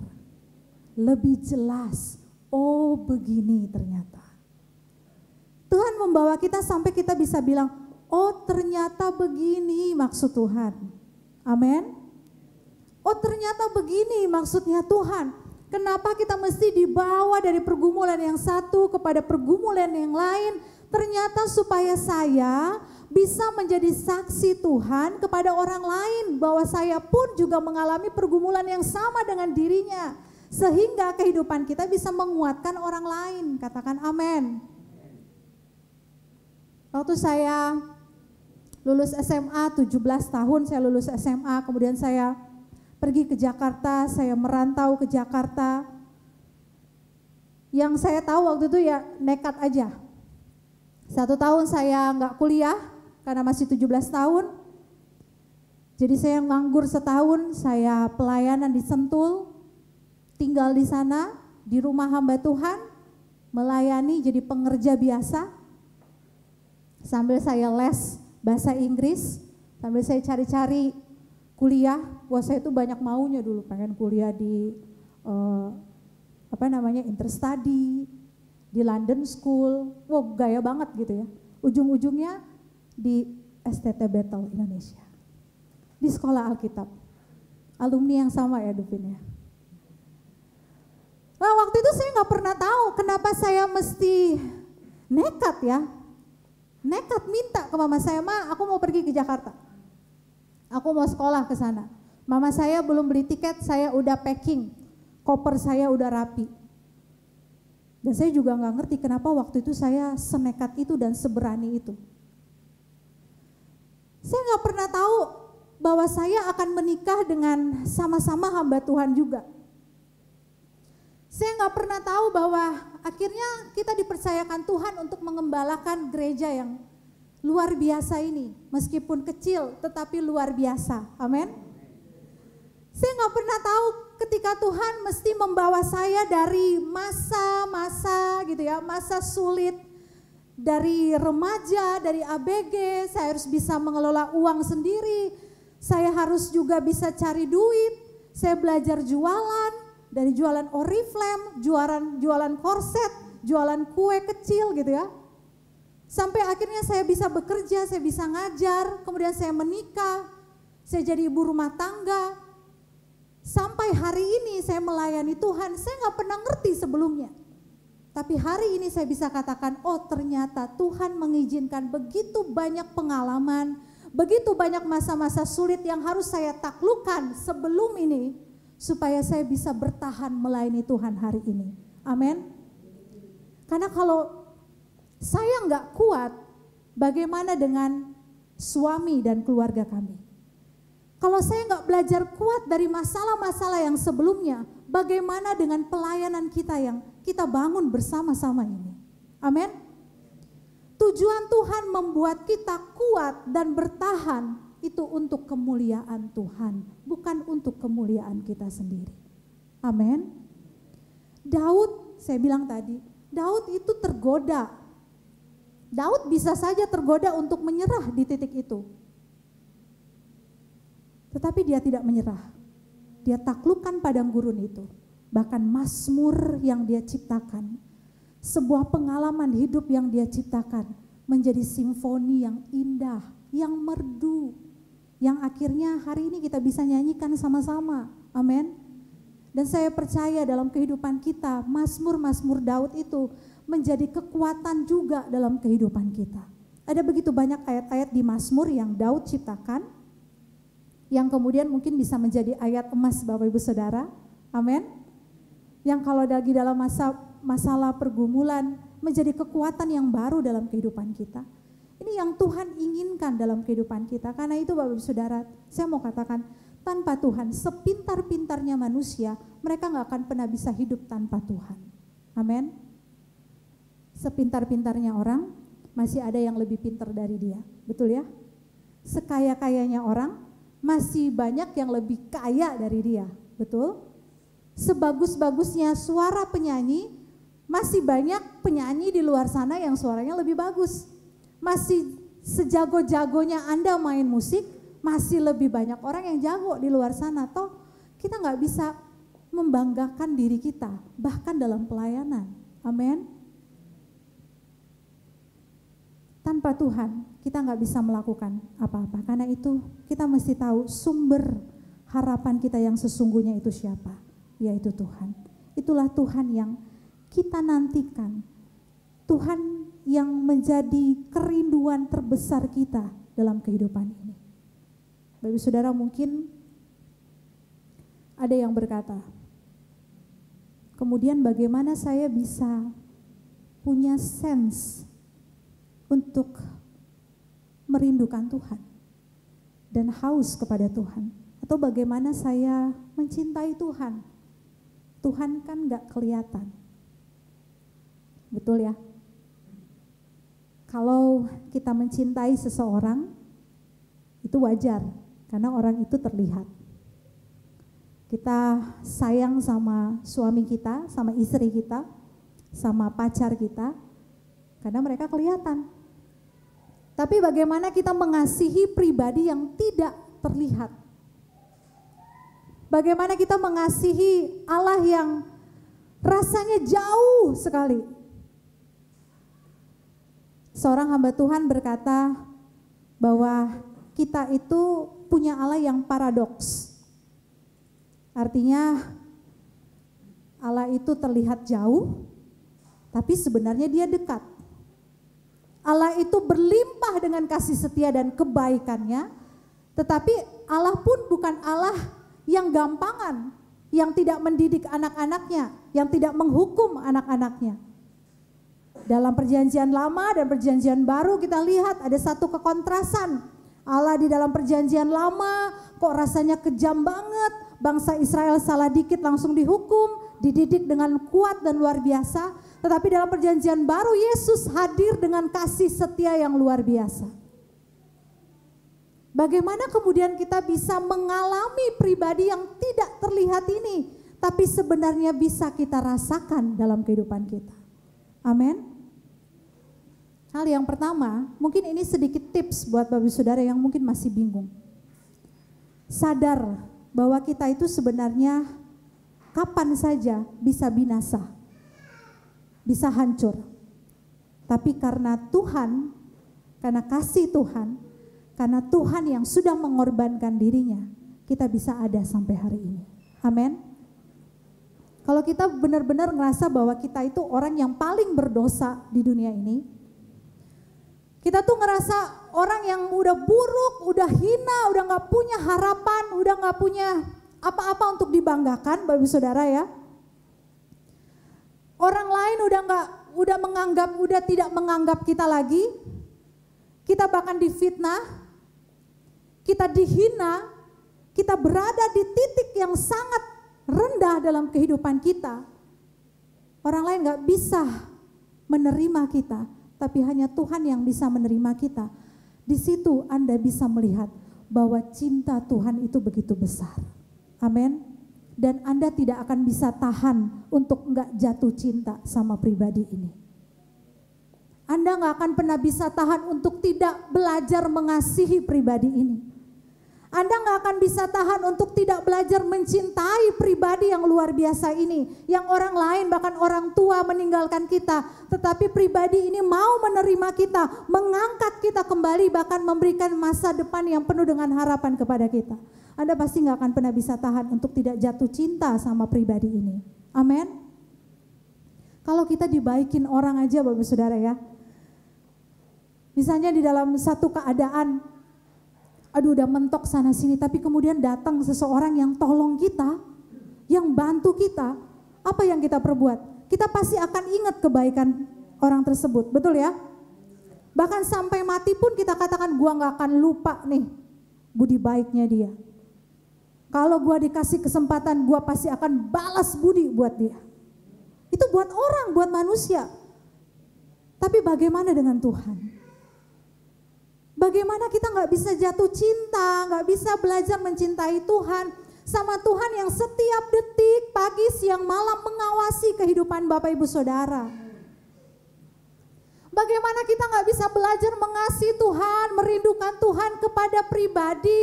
lebih jelas. Oh begini ternyata. Tuhan membawa kita sampai kita bisa bilang, oh ternyata begini maksud Tuhan. Amin. Oh ternyata begini maksudnya Tuhan. Kenapa kita mesti dibawa dari pergumulan yang satu kepada pergumulan yang lain? Ternyata supaya saya bisa menjadi saksi Tuhan kepada orang lain bahwa saya pun juga mengalami pergumulan yang sama dengan dirinya. Sehingga kehidupan kita bisa menguatkan orang lain. Katakan amin. Waktu saya lulus SMA, 17 tahun saya lulus SMA, kemudian saya pergi ke Jakarta, saya merantau ke Jakarta. Yang saya tahu waktu itu ya nekat aja. 1 tahun saya nggak kuliah karena masih 17 tahun. Jadi saya nganggur setahun, saya pelayanan di Sentul, tinggal di sana, di rumah hamba Tuhan, melayani jadi pengerja biasa. Sambil saya les bahasa Inggris, sambil saya cari-cari kuliah. Wah saya itu banyak maunya dulu, pengen kuliah di interstudy, di London School. Wah gaya banget gitu ya. Ujung-ujungnya di STT Battle Indonesia, di sekolah Alkitab. Alumni yang sama ya Dupin ya. Nah waktu itu saya nggak pernah tahu kenapa saya mesti nekat ya. Nekat minta ke mama saya, Ma aku mau pergi ke Jakarta. Aku mau sekolah ke sana. Mama saya belum beli tiket, saya udah packing. Koper saya udah rapi. Dan saya juga nggak ngerti kenapa waktu itu saya senekat itu dan seberani itu. Saya nggak pernah tahu bahwa saya akan menikah dengan sama-sama hamba Tuhan juga. Saya nggak pernah tahu bahwa akhirnya kita dipercayakan Tuhan untuk mengembalakan gereja yang luar biasa ini. Meskipun kecil tetapi luar biasa. Amin. Saya nggak pernah tahu ketika Tuhan mesti membawa saya dari masa-masa gitu ya, masa sulit, dari remaja, dari ABG, saya harus bisa mengelola uang sendiri, saya harus juga bisa cari duit, saya belajar jualan, dari jualan Oriflame, jualan korset, jualan kue kecil gitu ya. Sampai akhirnya saya bisa bekerja, saya bisa ngajar, kemudian saya menikah, saya jadi ibu rumah tangga. Sampai hari ini saya melayani Tuhan, saya gak pernah ngerti sebelumnya. Tapi hari ini saya bisa katakan, oh ternyata Tuhan mengizinkan begitu banyak pengalaman, begitu banyak masa-masa sulit yang harus saya taklukkan sebelum ini, supaya saya bisa bertahan melayani Tuhan hari ini. Amin. Karena kalau saya gak kuat, bagaimana dengan suami dan keluarga kami? Kalau saya nggak belajar kuat dari masalah-masalah yang sebelumnya, bagaimana dengan pelayanan kita yang kita bangun bersama-sama ini? Amin. Tujuan Tuhan membuat kita kuat dan bertahan itu untuk kemuliaan Tuhan, bukan untuk kemuliaan kita sendiri. Amin. Daud, saya bilang tadi, Daud itu tergoda. Daud bisa saja tergoda untuk menyerah di titik itu. Tetapi dia tidak menyerah. Dia taklukkan padang gurun itu. Bahkan mazmur yang dia ciptakan, sebuah pengalaman hidup yang dia ciptakan, menjadi simfoni yang indah, yang merdu, yang akhirnya hari ini kita bisa nyanyikan sama-sama. Amin. Dan saya percaya dalam kehidupan kita, mazmur-mazmur Daud itu menjadi kekuatan juga dalam kehidupan kita. Ada begitu banyak ayat-ayat di mazmur yang Daud ciptakan, yang kemudian mungkin bisa menjadi ayat emas Bapak Ibu Saudara. Amin. Yang kalau lagi dalam masalah pergumulan menjadi kekuatan yang baru dalam kehidupan kita. Ini yang Tuhan inginkan dalam kehidupan kita. Karena itu Bapak Ibu Saudara, saya mau katakan, tanpa Tuhan, sepintar-pintarnya manusia, mereka gak akan pernah bisa hidup tanpa Tuhan. Amin. Sepintar-pintarnya orang, masih ada yang lebih pintar dari dia. Betul ya? Sekaya-kayanya orang, masih banyak yang lebih kaya dari dia, betul? Sebagus-bagusnya suara penyanyi, masih banyak penyanyi di luar sana yang suaranya lebih bagus. Masih sejago-jagonya Anda main musik, masih lebih banyak orang yang jago di luar sana. Toh kita gak bisa membanggakan diri kita, bahkan dalam pelayanan. Amin. Tanpa Tuhan kita gak bisa melakukan apa-apa. Karena itu kita mesti tahu sumber harapan kita yang sesungguhnya itu siapa, yaitu Tuhan. Itulah Tuhan yang kita nantikan, Tuhan yang menjadi kerinduan terbesar kita dalam kehidupan ini. Bapak Saudara, mungkin ada yang berkata, kemudian bagaimana saya bisa punya sense untuk merindukan Tuhan dan haus kepada Tuhan, atau bagaimana saya mencintai Tuhan? Tuhan kan gak kelihatan, betul ya? Kalau kita mencintai seseorang itu wajar, karena orang itu terlihat. Kita sayang sama suami kita, sama istri kita, sama pacar kita, karena mereka kelihatan. Tapi bagaimana kita mengasihi pribadi yang tidak terlihat? Bagaimana kita mengasihi Allah yang rasanya jauh sekali? Seorang hamba Tuhan berkata bahwa kita itu punya Allah yang paradoks. Artinya Allah itu terlihat jauh, tapi sebenarnya dia dekat. Allah itu berlimpah dengan kasih setia dan kebaikannya, tetapi Allah pun bukan Allah yang gampangan, yang tidak mendidik anak-anaknya, yang tidak menghukum anak-anaknya. Dalam perjanjian lama dan perjanjian baru kita lihat ada satu kekontrasan. Allah di dalam perjanjian lama kok rasanya kejam banget, bangsa Israel salah dikit langsung dihukum, dididik dengan kuat dan luar biasa. Tetapi dalam perjanjian baru Yesus hadir dengan kasih setia yang luar biasa. Bagaimana kemudian kita bisa mengalami pribadi yang tidak terlihat ini, tapi sebenarnya bisa kita rasakan dalam kehidupan kita. Amin. Hal yang pertama, mungkin ini sedikit tips buat Bapak Saudara yang mungkin masih bingung. Sadar bahwa kita itu sebenarnya kapan saja bisa binasa, bisa hancur. Tapi karena Tuhan, karena kasih Tuhan, karena Tuhan yang sudah mengorbankan dirinya, kita bisa ada sampai hari ini. Amin. Kalau kita benar-benar ngerasa bahwa kita itu orang yang paling berdosa di dunia ini, kita tuh ngerasa orang yang udah buruk, udah hina, udah gak punya harapan, udah gak punya apa-apa untuk dibanggakan, Bapak Saudara ya. Orang lain udah tidak menganggap kita lagi. Kita bahkan difitnah, kita dihina, kita berada di titik yang sangat rendah dalam kehidupan kita. Orang lain gak bisa menerima kita, tapi hanya Tuhan yang bisa menerima kita. Di situ Anda bisa melihat bahwa cinta Tuhan itu begitu besar. Amin. Dan Anda tidak akan bisa tahan untuk enggak jatuh cinta sama pribadi ini. Anda enggak akan pernah bisa tahan untuk tidak belajar mengasihi pribadi ini. Anda enggak akan bisa tahan untuk tidak belajar mencintai pribadi yang luar biasa ini. Yang orang lain bahkan orang tua meninggalkan kita, tetapi pribadi ini mau menerima kita, mengangkat kita kembali, bahkan memberikan masa depan yang penuh dengan harapan kepada kita. Anda pasti enggak akan pernah bisa tahan untuk tidak jatuh cinta sama pribadi ini. Amin. Kalau kita dibaikin orang aja Bapak Saudara ya. Misalnya di dalam satu keadaan, aduh udah mentok sana sini, tapi kemudian datang seseorang yang tolong kita, yang bantu kita, apa yang kita perbuat? Kita pasti akan ingat kebaikan orang tersebut, betul ya? Bahkan sampai mati pun kita katakan, gua gak akan lupa nih budi baiknya dia. Kalau gua dikasih kesempatan, gua pasti akan balas budi buat dia. Itu buat orang, buat manusia. Tapi bagaimana dengan Tuhan? Bagaimana kita gak bisa jatuh cinta, gak bisa belajar mencintai Tuhan, sama Tuhan yang setiap detik, pagi, siang, malam mengawasi kehidupan Bapak Ibu Saudara. Bagaimana kita gak bisa belajar mengasihi Tuhan, merindukan Tuhan kepada pribadi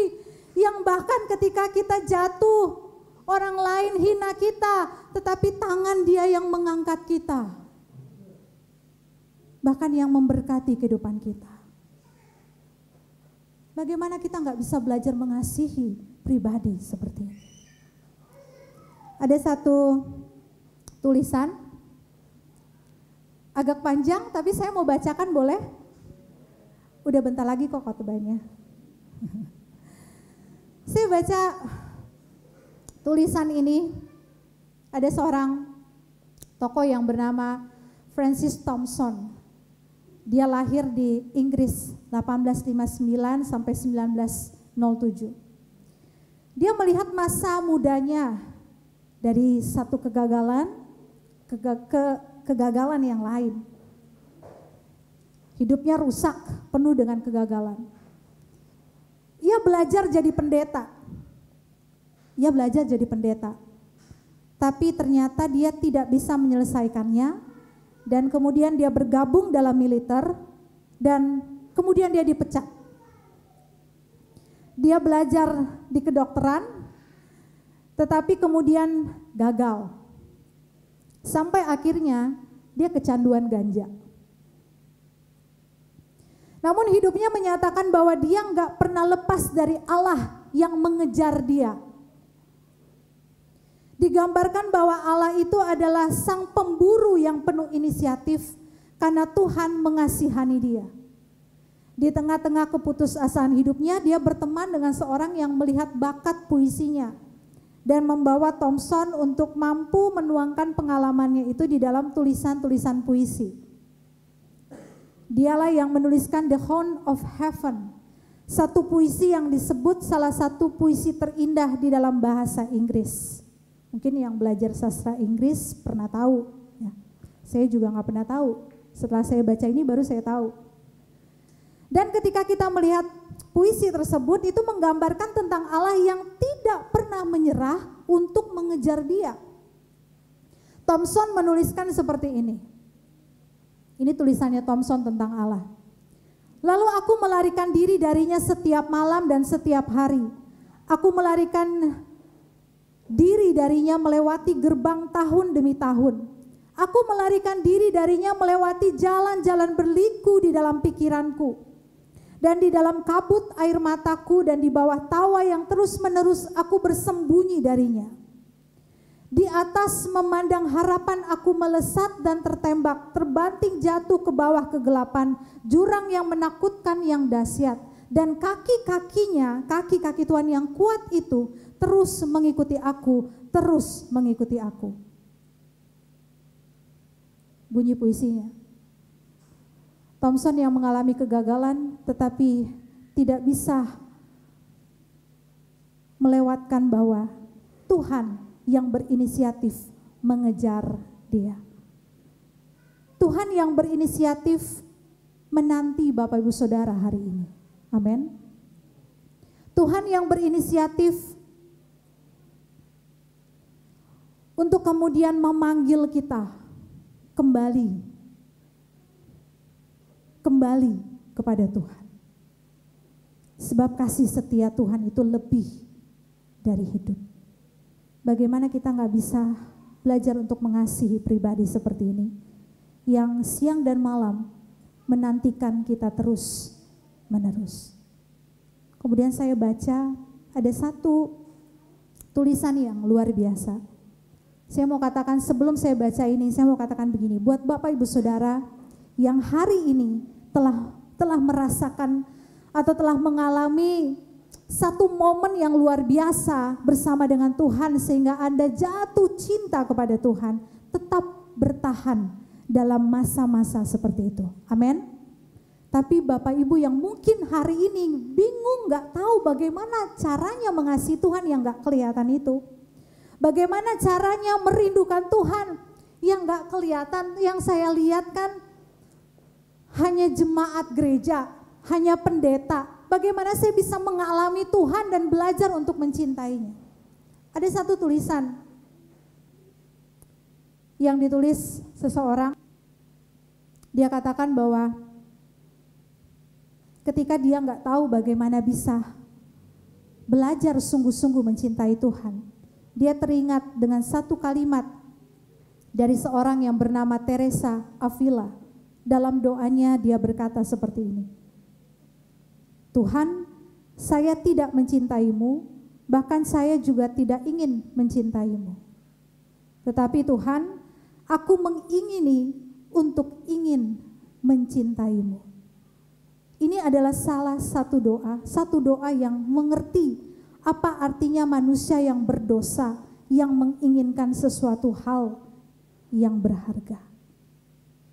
yang bahkan ketika kita jatuh, orang lain hina kita, tetapi tangan Dia yang mengangkat kita. Bahkan yang memberkati kehidupan kita. Bagaimana kita nggak bisa belajar mengasihi pribadi seperti ini? Ada satu tulisan, agak panjang tapi saya mau bacakan boleh? Udah bentar lagi kok khotbahnya. Saya baca tulisan ini, ada seorang tokoh yang bernama Francis Thompson. Dia lahir di Inggris 1859 sampai 1907. Dia melihat masa mudanya dari satu kegagalan ke kegagalan yang lain. Hidupnya rusak, penuh dengan kegagalan. Ia belajar jadi pendeta. Tapi ternyata dia tidak bisa menyelesaikannya. Dan kemudian dia bergabung dalam militer dan kemudian dia dipecat. Dia belajar di kedokteran tetapi kemudian gagal. Sampai akhirnya dia kecanduan ganja. Namun hidupnya menyatakan bahwa dia nggak pernah lepas dari Allah yang mengejar dia. Digambarkan bahwa Allah itu adalah sang pemburu yang penuh inisiatif karena Tuhan mengasihani dia. Di tengah-tengah keputusasaan hidupnya, dia berteman dengan seorang yang melihat bakat puisinya dan membawa Thompson untuk mampu menuangkan pengalamannya itu di dalam tulisan-tulisan puisi. Dialah yang menuliskan The Horn of Heaven, satu puisi yang disebut salah satu puisi terindah di dalam bahasa Inggris. Mungkin yang belajar sastra Inggris pernah tahu, ya. Saya juga nggak pernah tahu. Setelah saya baca ini baru saya tahu. Dan ketika kita melihat puisi tersebut, itu menggambarkan tentang Allah yang tidak pernah menyerah untuk mengejar dia. Thompson menuliskan seperti ini. Ini tulisannya Thompson tentang Allah. Lalu aku melarikan diri darinya setiap malam dan setiap hari. Aku melarikan diri darinya melewati gerbang tahun demi tahun. Aku melarikan diri darinya melewati jalan-jalan berliku di dalam pikiranku. Dan di dalam kabut air mataku dan di bawah tawa yang terus-menerus aku bersembunyi darinya. Di atas memandang harapan aku melesat dan tertembak, terbanting jatuh ke bawah kegelapan, jurang yang menakutkan yang dahsyat. Dan kaki-kakinya, kaki-kaki Tuhan yang kuat itu terus mengikuti aku, terus mengikuti aku. Bunyi puisinya. Thompson yang mengalami kegagalan tetapi tidak bisa melewatkan bahwa Tuhan yang berinisiatif mengejar dia. Tuhan yang berinisiatif menanti Bapak Ibu Saudara hari ini. Amin. Tuhan yang berinisiatif untuk kemudian memanggil kita kembali kepada Tuhan. Sebab kasih setia Tuhan itu lebih dari hidup. Bagaimana kita gak bisa belajar untuk mengasihi pribadi seperti ini, yang siang dan malam menantikan kita terus menerus. Kemudian saya baca ada satu tulisan yang luar biasa. Saya mau katakan sebelum saya baca ini, saya mau katakan begini, buat Bapak Ibu Saudara yang hari ini telah merasakan atau telah mengalami satu momen yang luar biasa bersama dengan Tuhan sehingga Anda jatuh cinta kepada Tuhan, tetap bertahan dalam masa-masa seperti itu. Amin. Tapi Bapak Ibu yang mungkin hari ini bingung, gak tahu bagaimana caranya mengasihi Tuhan yang gak kelihatan itu. Bagaimana caranya merindukan Tuhan yang gak kelihatan, yang saya lihat kan hanya jemaat gereja, hanya pendeta. Bagaimana saya bisa mengalami Tuhan dan belajar untuk mencintainya? Ada satu tulisan yang ditulis seseorang. Dia katakan bahwa ketika dia nggak tahu bagaimana bisa belajar sungguh-sungguh mencintai Tuhan, dia teringat dengan satu kalimat dari seorang yang bernama Teresa Avila. Dalam doanya dia berkata seperti ini. Tuhan, saya tidak mencintaimu, bahkan saya juga tidak ingin mencintaimu. Tetapi Tuhan, aku mengingini untuk ingin mencintaimu. Ini adalah salah satu doa yang mengerti apa artinya manusia yang berdosa, yang menginginkan sesuatu hal yang berharga.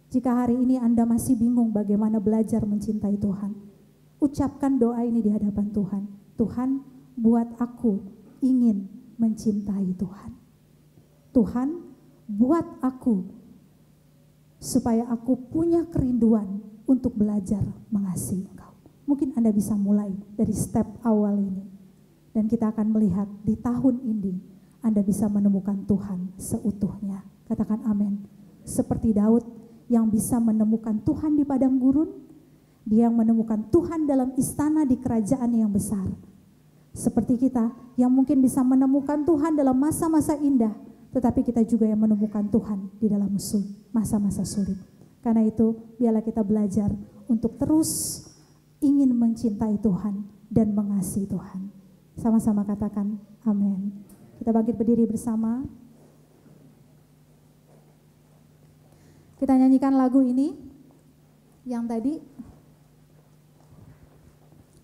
Jika hari ini Anda masih bingung bagaimana belajar mencintai Tuhan, ucapkan doa ini di hadapan Tuhan. Tuhan, buat aku ingin mencintai Tuhan. Tuhan, buat aku supaya aku punya kerinduan untuk belajar mengasihi Engkau. Mungkin Anda bisa mulai dari step awal ini. Dan kita akan melihat di tahun ini Anda bisa menemukan Tuhan seutuhnya. Katakan amin. Seperti Daud yang bisa menemukan Tuhan di padang gurun, dia yang menemukan Tuhan dalam istana di kerajaan yang besar. Seperti kita yang mungkin bisa menemukan Tuhan dalam masa-masa indah, tetapi kita juga yang menemukan Tuhan di dalam masa-masa sulit. Karena itu biarlah kita belajar untuk terus ingin mencintai Tuhan dan mengasihi Tuhan. Sama-sama katakan amin. Kita bangkit berdiri bersama. Kita nyanyikan lagu ini yang tadi.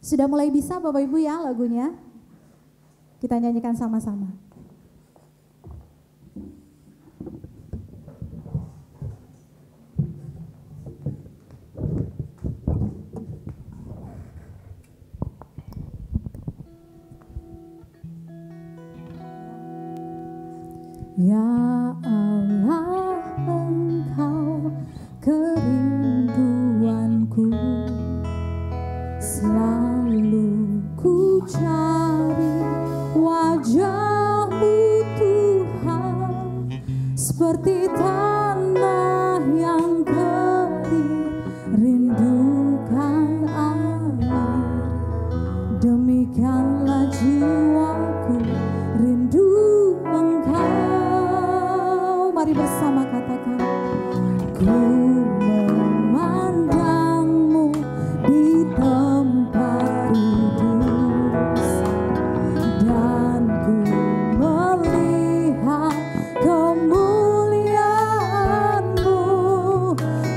Sudah mulai bisa Bapak Ibu ya lagunya? Kita nyanyikan sama-sama. Ya Allah, Engkau kerinduanku, selalu ku cari wajah-Mu Tuhan, seperti tanah yang kering rindukan air, demikianlah jiwaku rindu Engkau. Mari bersama katakan, ku memandang-Mu di tempat kudus, dan ku melihat kemuliaan-Mu.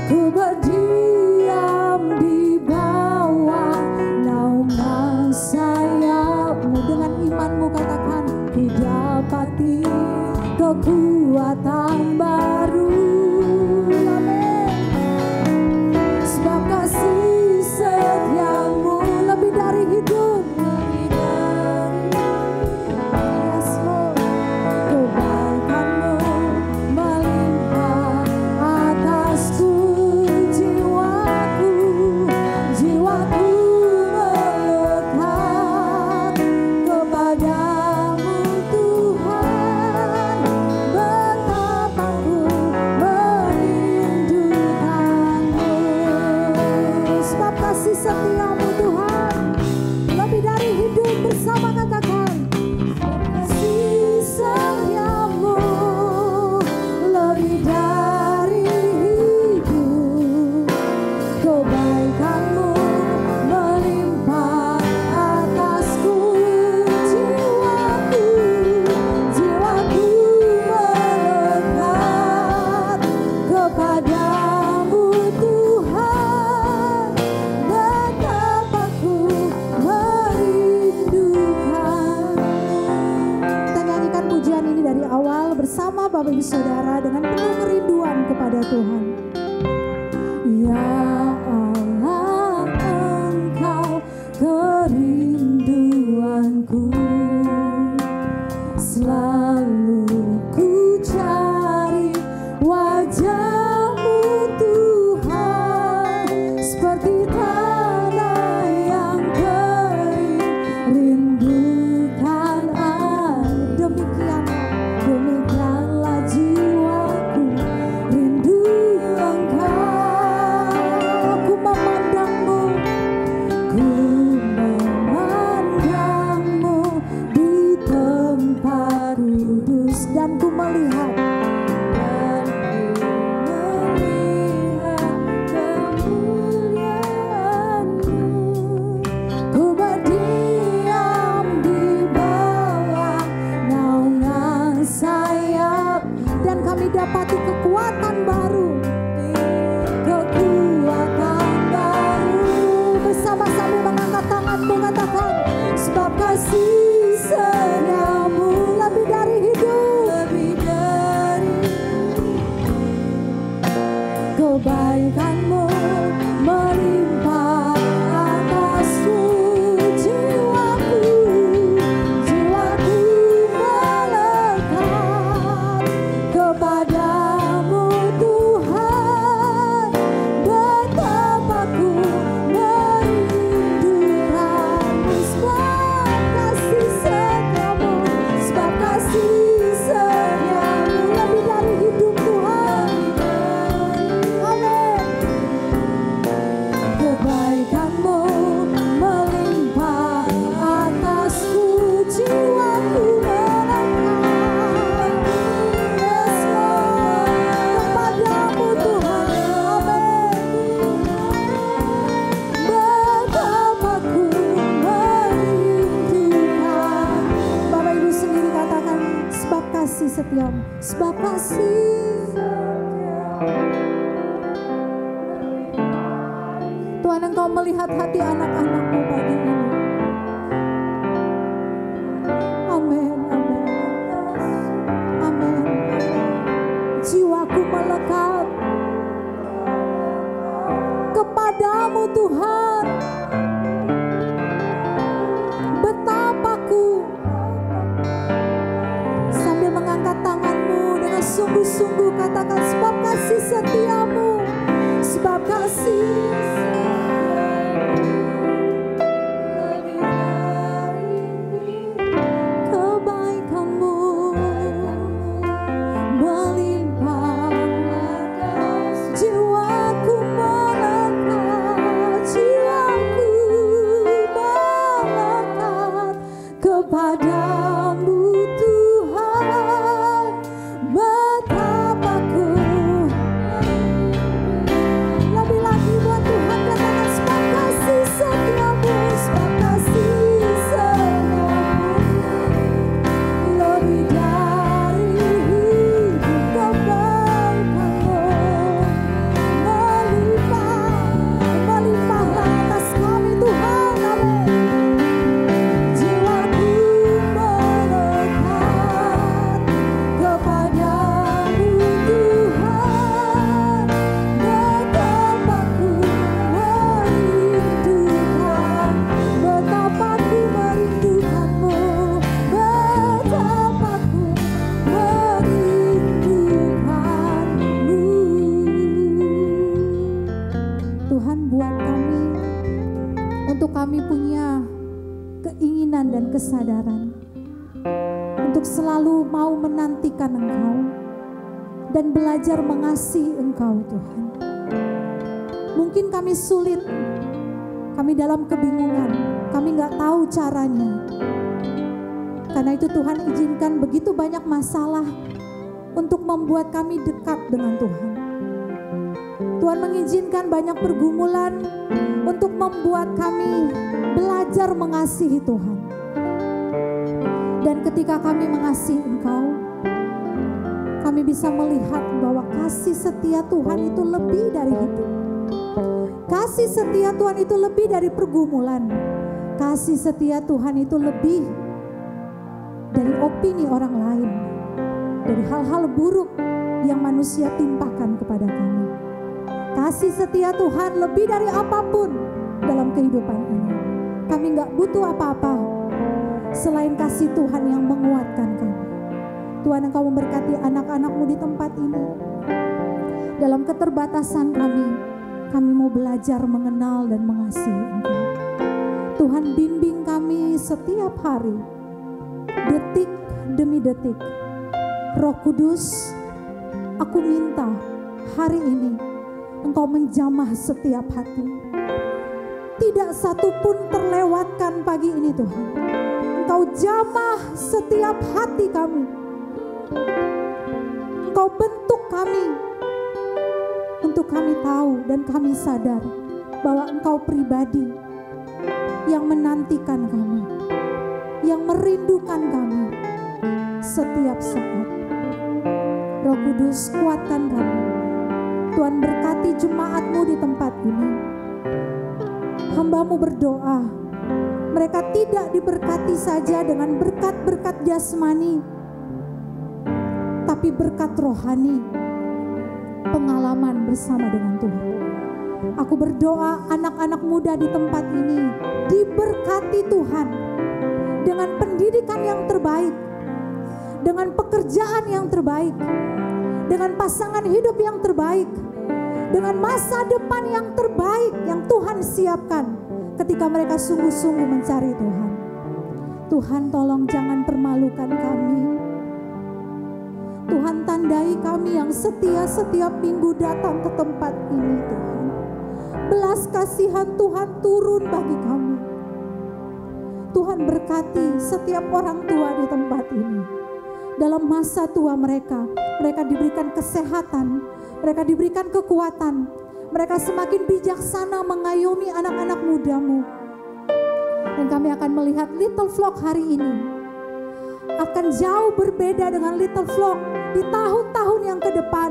Ku berdiam di bawah naungan sayap-Mu. Dengan iman-Mu katakan, ku dapati kekuatan baru. Amin. Sebab kasih setia-Mu lebih dari hidup, yes, Lord. Kebaikan-Mu melimpah atasku, jiwaku melekat kepadamu Tuhan. Betapa ku merindukan-Mu. Sebab kasih setia-Mu Tuhan lebih dari hidup. Bersama katakan, kasih setia-Mu lebih dari hidup. Kebaikan-Mu melimpah atasku, jiwaku melekat kepadamu Tuhan. Betapa ku merindukan. Kita nyanyikan pujian ini dari awal bersama Bapak Ibu Saudara dengan penuh kerinduan kepada Tuhan. Ya Allah, Engkau kerinduanku, selalu ku cari wajah-Mu Tuhan, seperti tanah yang kering rindukan air. Demikianlah jiwaku rindu Engkau. Ku memandang-Mu di tempat kudus, dan ku melihat kemuliaan-Mu. Ku berdiam di bawah naungan sayap, dan kami dapati kekuatan baru. Kekuatan baru. Bersama-sama mengangkat tanganmu, katakan, sebab kasih setia-Mu lebih dari hidup. Kebaikan-Mu melimpah atasku, jiwaku melekat kepadamu Tuhan. Betapa ku merindukan-Mu. Sebab kasih Tuhan, Engkau melihat hati anak-anak-Mu pagi ini. Amin, amin, amin. Jiwaku melekat kepadamu Tuhan. Betapaku, sambil mengangkat tanganmu dengan sungguh-sungguh katakan, sebab kasih setiamu, sebab kasih kesadaran untuk selalu mau menantikan Engkau dan belajar mengasihi Engkau Tuhan. Mungkin kami sulit, kami dalam kebingungan, kami gak tahu caranya. Karena itu Tuhan izinkan begitu banyak masalah untuk membuat kami dekat dengan Tuhan. Tuhan mengizinkan banyak pergumulan untuk membuat kami belajar mengasihi Tuhan. Dan ketika kami mengasihi Engkau, kami bisa melihat bahwa kasih setia Tuhan itu lebih dari hidup. Kasih setia Tuhan itu lebih dari pergumulan. Kasih setia Tuhan itu lebih dari opini orang lain, dari hal-hal buruk yang manusia timpakan kepada kami. Kasih setia Tuhan lebih dari apapun dalam kehidupan ini. Kami gak butuh apa-apa selain kasih Tuhan yang menguatkan kami. Tuhan, Engkau memberkati anak-anak-Mu di tempat ini. Dalam keterbatasan kami mau belajar mengenal dan mengasihi Engkau. Tuhan, bimbing kami setiap hari, detik demi detik. Roh Kudus, aku minta hari ini Engkau menjamah setiap hati. Tidak satu pun terlewatkan pagi ini Tuhan. Engkau jamah setiap hati kami. Engkau bentuk kami untuk kami tahu dan kami sadar bahwa Engkau pribadi yang menantikan kami, yang merindukan kami setiap saat. Roh Kudus, kuatkan kami. Tuhan, berkati jemaat-Mu di tempat ini. Hamba-Mu berdoa, mereka tidak diberkati saja dengan berkat-berkat jasmani, tapi berkat rohani, pengalaman bersama dengan Tuhan. Aku berdoa anak-anak muda di tempat ini diberkati Tuhan dengan pendidikan yang terbaik, dengan pekerjaan yang terbaik, dengan pasangan hidup yang terbaik, dengan masa depan yang terbaik yang Tuhan siapkan ketika mereka sungguh-sungguh mencari Tuhan. Tuhan, tolong jangan permalukan kami. Tuhan, tandai kami yang setia setiap minggu datang ke tempat ini Tuhan. Belas kasihan Tuhan turun bagi kami. Tuhan, berkati setiap orang tua di tempat ini. Dalam masa tua mereka diberikan kesehatan, mereka diberikan kekuatan, mereka semakin bijaksana mengayomi anak-anak muda-Mu. Dan kami akan melihat Little Flock hari ini akan jauh berbeda dengan Little Flock di tahun-tahun yang ke depan.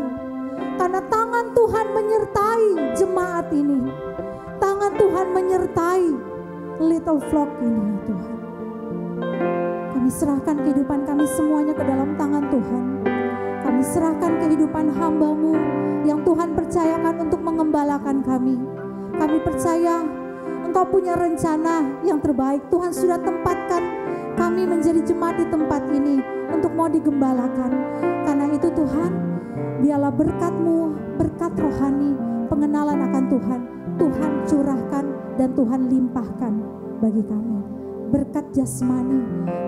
Karena tangan Tuhan menyertai jemaat ini. Tangan Tuhan menyertai Little Flock ini ya Tuhan. Kami serahkan kehidupan kami semuanya ke dalam tangan Tuhan. Kami serahkan kehidupan hamba-Mu yang Tuhan percayakan untuk mengembalakan kami. Kami percaya Engkau punya rencana yang terbaik. Tuhan sudah tempatkan kami menjadi jemaat di tempat ini untuk mau digembalakan. Karena itu Tuhan, biarlah berkat-Mu, berkat rohani, pengenalan akan Tuhan, Tuhan curahkan dan Tuhan limpahkan bagi kami. Berkat jasmani,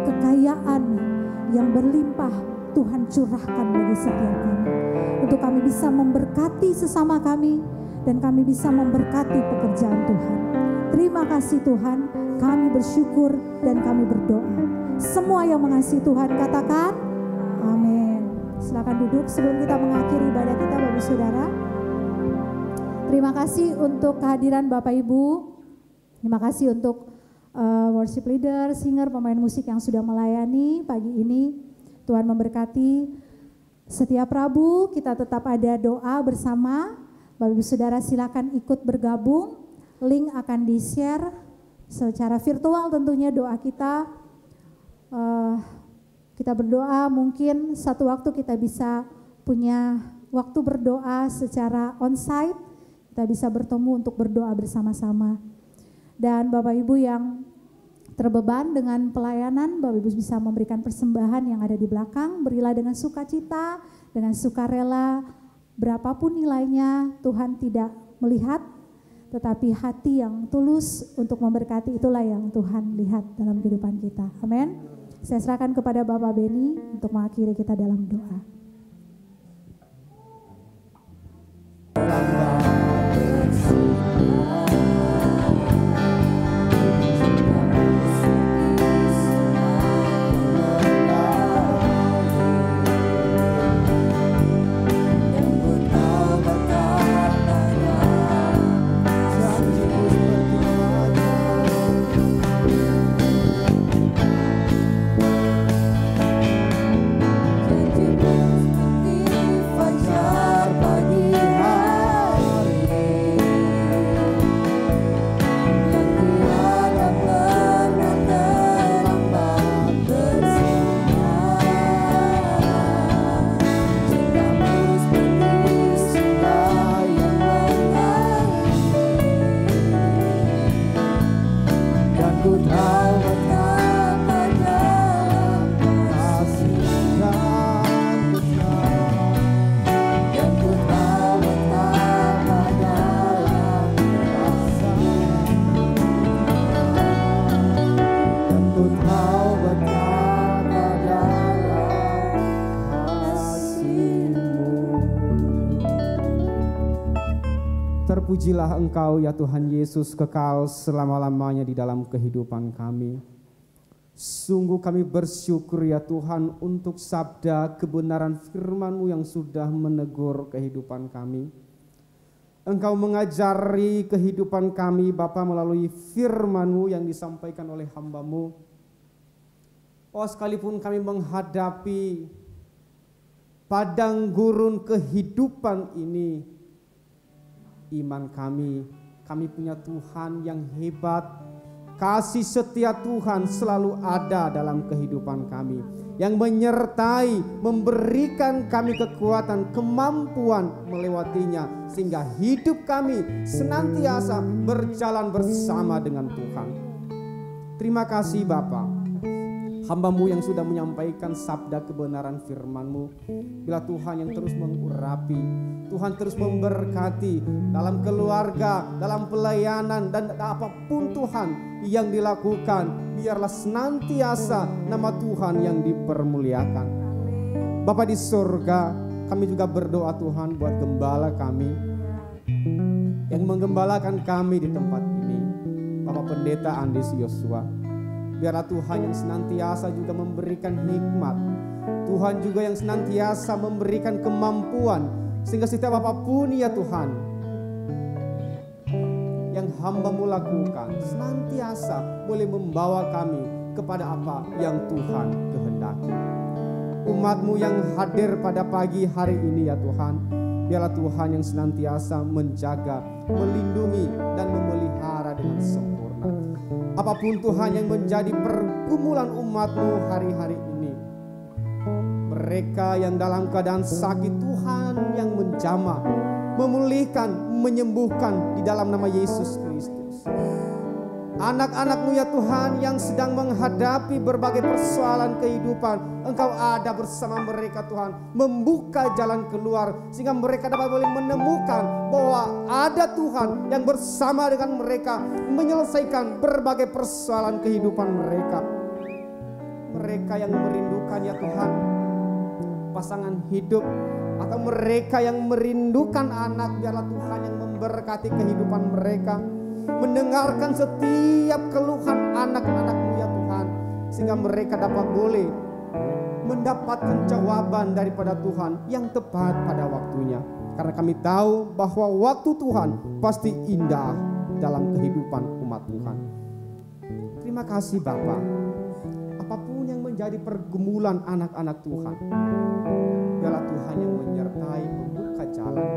kekayaan yang berlimpah Tuhan curahkan bagi setiap kami. Untuk kami bisa memberkati sesama kami dan kami bisa memberkati pekerjaan Tuhan. Terima kasih Tuhan, kami bersyukur dan kami berdoa. Semua yang mengasihi Tuhan katakan amin. Silakan duduk sebelum kita mengakhiri ibadah kita Bapak Saudara. Terima kasih untuk kehadiran Bapak Ibu. Terima kasih untuk worship leader, singer, pemain musik yang sudah melayani pagi ini. Tuhan memberkati. Setiap Rabu kita tetap ada doa bersama. Bapak Ibu Saudara silakan ikut bergabung. Link akan di-share secara virtual tentunya doa kita. Kita berdoa, mungkin satu waktu kita bisa punya waktu berdoa secara onsite. Kita bisa bertemu untuk berdoa bersama-sama. Dan Bapak Ibu yang terbeban dengan pelayanan, Bapak Ibu bisa memberikan persembahan yang ada di belakang. Berilah dengan sukacita, dengan sukarela, berapapun nilainya Tuhan tidak melihat, tetapi hati yang tulus untuk memberkati itulah yang Tuhan lihat dalam kehidupan kita. Amin. Saya serahkan kepada Bapak Beni untuk mengakhiri kita dalam doa. Terpujilah Engkau ya Tuhan Yesus kekal selama-lamanya di dalam kehidupan kami. Sungguh kami bersyukur ya Tuhan untuk sabda kebenaran firman-Mu yang sudah menegur kehidupan kami. Engkau mengajari kehidupan kami Bapa melalui firman-Mu yang disampaikan oleh hamba-Mu. Oh sekalipun kami menghadapi padang gurun kehidupan ini, iman kami punya Tuhan yang hebat. Kasih setia Tuhan selalu ada dalam kehidupan kami, yang menyertai, memberikan kami kekuatan, kemampuan melewatinya, sehingga hidup kami senantiasa berjalan bersama dengan Tuhan. Terima kasih Bapa, hamba-Mu yang sudah menyampaikan sabda kebenaran firman-Mu. Bila Tuhan yang terus mengurapi, Tuhan terus memberkati dalam keluarga, dalam pelayanan, dan apapun Tuhan yang dilakukan, biarlah senantiasa nama Tuhan yang dipermuliakan. Bapa di surga, kami juga berdoa Tuhan buat gembala kami yang menggembalakan kami di tempat ini, Bapak Pendeta Andis Yosua. Biarlah Tuhan yang senantiasa juga memberikan hikmat, Tuhan juga yang senantiasa memberikan kemampuan, sehingga setiap apapun ya Tuhan yang hamba-Mu lakukan senantiasa boleh membawa kami kepada apa yang Tuhan kehendaki. Umat-Mu yang hadir pada pagi hari ini ya Tuhan, biarlah Tuhan yang senantiasa menjaga, melindungi dan memelihara apapun Tuhan yang menjadi pergumulan umat-Mu hari-hari ini. Mereka yang dalam keadaan sakit, Tuhan yang menjamah, memulihkan, menyembuhkan di dalam nama Yesus Kristus. Anak-anak-Mu ya Tuhan yang sedang menghadapi berbagai persoalan kehidupan, Engkau ada bersama mereka Tuhan, membuka jalan keluar sehingga mereka dapat boleh menemukan bahwa ada Tuhan yang bersama dengan mereka menyelesaikan berbagai persoalan kehidupan mereka. Mereka yang merindukan ya Tuhan pasangan hidup, atau mereka yang merindukan anak, biarlah Tuhan yang memberkati kehidupan mereka, mendengarkan setiap keluhan anak-anak-Mu ya Tuhan, sehingga mereka dapat boleh mendapatkan jawaban daripada Tuhan yang tepat pada waktunya. Karena kami tahu bahwa waktu Tuhan pasti indah dalam kehidupan umat Tuhan. Terima kasih Bapa. Apapun yang menjadi pergumulan anak-anak Tuhan, biarlah Tuhan yang menyertai, membuka jalan.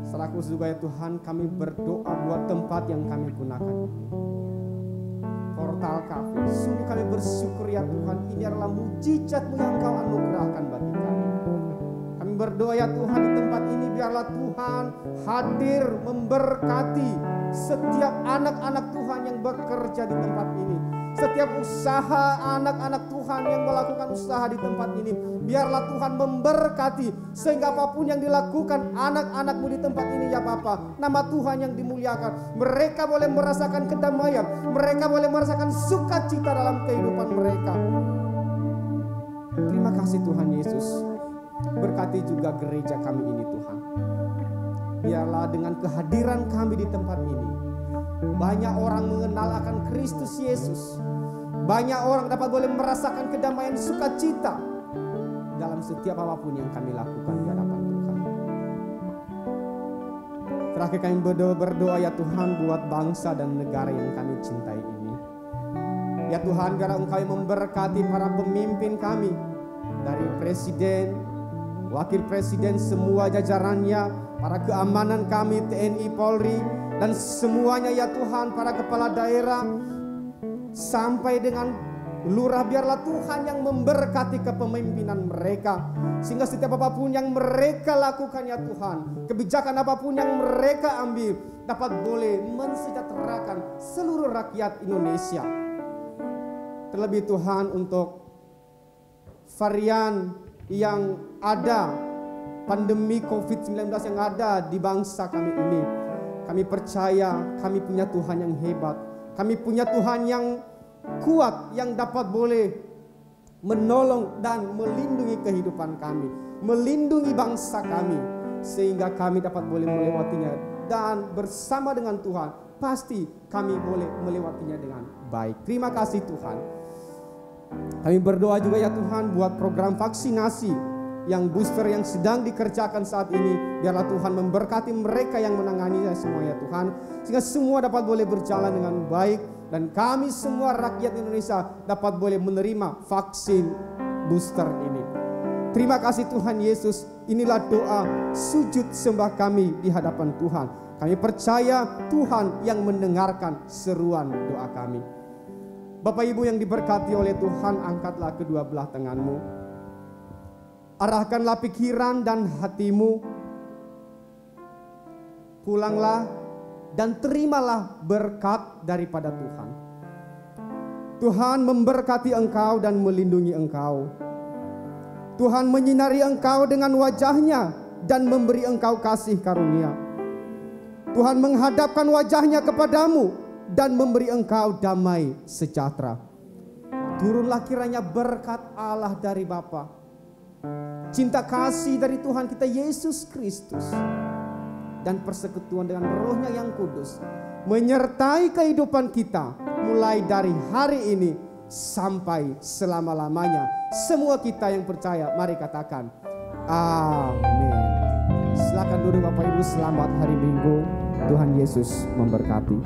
Selaku juga ya Tuhan, kami berdoa buat tempat yang kami gunakan ini, Portal Cafe. Sungguh kami bersyukur ya Tuhan, ini adalah mujizat-Mu yang Kau anugerahkan bagi kami. Kami berdoa ya Tuhan, di tempat ini biarlah Tuhan hadir memberkati setiap anak-anak Tuhan yang bekerja di tempat ini. Setiap usaha anak-anak Tuhan yang melakukan usaha di tempat ini, biarlah Tuhan memberkati sehingga apapun yang dilakukan anak-anak-Mu di tempat ini ya Bapa, nama Tuhan yang dimuliakan. Mereka boleh merasakan kedamaian, mereka boleh merasakan sukacita dalam kehidupan mereka. Terima kasih Tuhan Yesus. Berkati juga gereja kami ini Tuhan. Biarlah dengan kehadiran kami di tempat ini, banyak orang mengenal akan Kristus Yesus. Banyak orang dapat boleh merasakan kedamaian sukacita dalam setiap apapun yang kami lakukan di hadapan Tuhan. Terakhir kami berdoa ya Tuhan buat bangsa dan negara yang kami cintai ini. Ya Tuhan, biar Engkau yang memberkati para pemimpin kami, dari Presiden, Wakil Presiden, semua jajarannya, para keamanan kami, TNI, Polri, dan semuanya ya Tuhan, para kepala daerah, sampai dengan lurah, biarlah Tuhan yang memberkati kepemimpinan mereka. Sehingga setiap apapun yang mereka lakukan ya Tuhan, kebijakan apapun yang mereka ambil, dapat boleh mensejahterakan seluruh rakyat Indonesia. Terlebih Tuhan untuk varian yang ada, pandemi COVID-19 yang ada di bangsa kami ini, kami percaya kami punya Tuhan yang hebat. Kami punya Tuhan yang kuat, yang dapat boleh menolong dan melindungi kehidupan kami, melindungi bangsa kami, sehingga kami dapat boleh melewatinya. Dan bersama dengan Tuhan, pasti kami boleh melewatinya dengan baik. Terima kasih Tuhan. Kami berdoa juga ya Tuhan buat program vaksinasi yang booster yang sedang dikerjakan saat ini. Biarlah Tuhan memberkati mereka yang menanganinya semua ya Tuhan, sehingga semua dapat boleh berjalan dengan baik, dan kami semua rakyat Indonesia dapat boleh menerima vaksin booster ini. Terima kasih Tuhan Yesus. Inilah doa sujud sembah kami di hadapan Tuhan. Kami percaya Tuhan yang mendengarkan seruan doa kami. Bapak Ibu yang diberkati oleh Tuhan, angkatlah kedua belah tanganmu. Arahkanlah pikiran dan hatimu. Pulanglah dan terimalah berkat daripada Tuhan. Tuhan memberkati engkau dan melindungi engkau. Tuhan menyinari engkau dengan wajahnya dan memberi engkau kasih karunia. Tuhan menghadapkan wajahnya kepadamu dan memberi engkau damai sejahtera. Turunlah kiranya berkat Allah dari Bapa, cinta kasih dari Tuhan kita Yesus Kristus, dan persekutuan dengan Roh-Nya yang kudus menyertai kehidupan kita mulai dari hari ini sampai selama-lamanya. Semua kita yang percaya, mari katakan amin. Silakan duduk Bapak Ibu, selamat hari Minggu. Tuhan Yesus memberkati.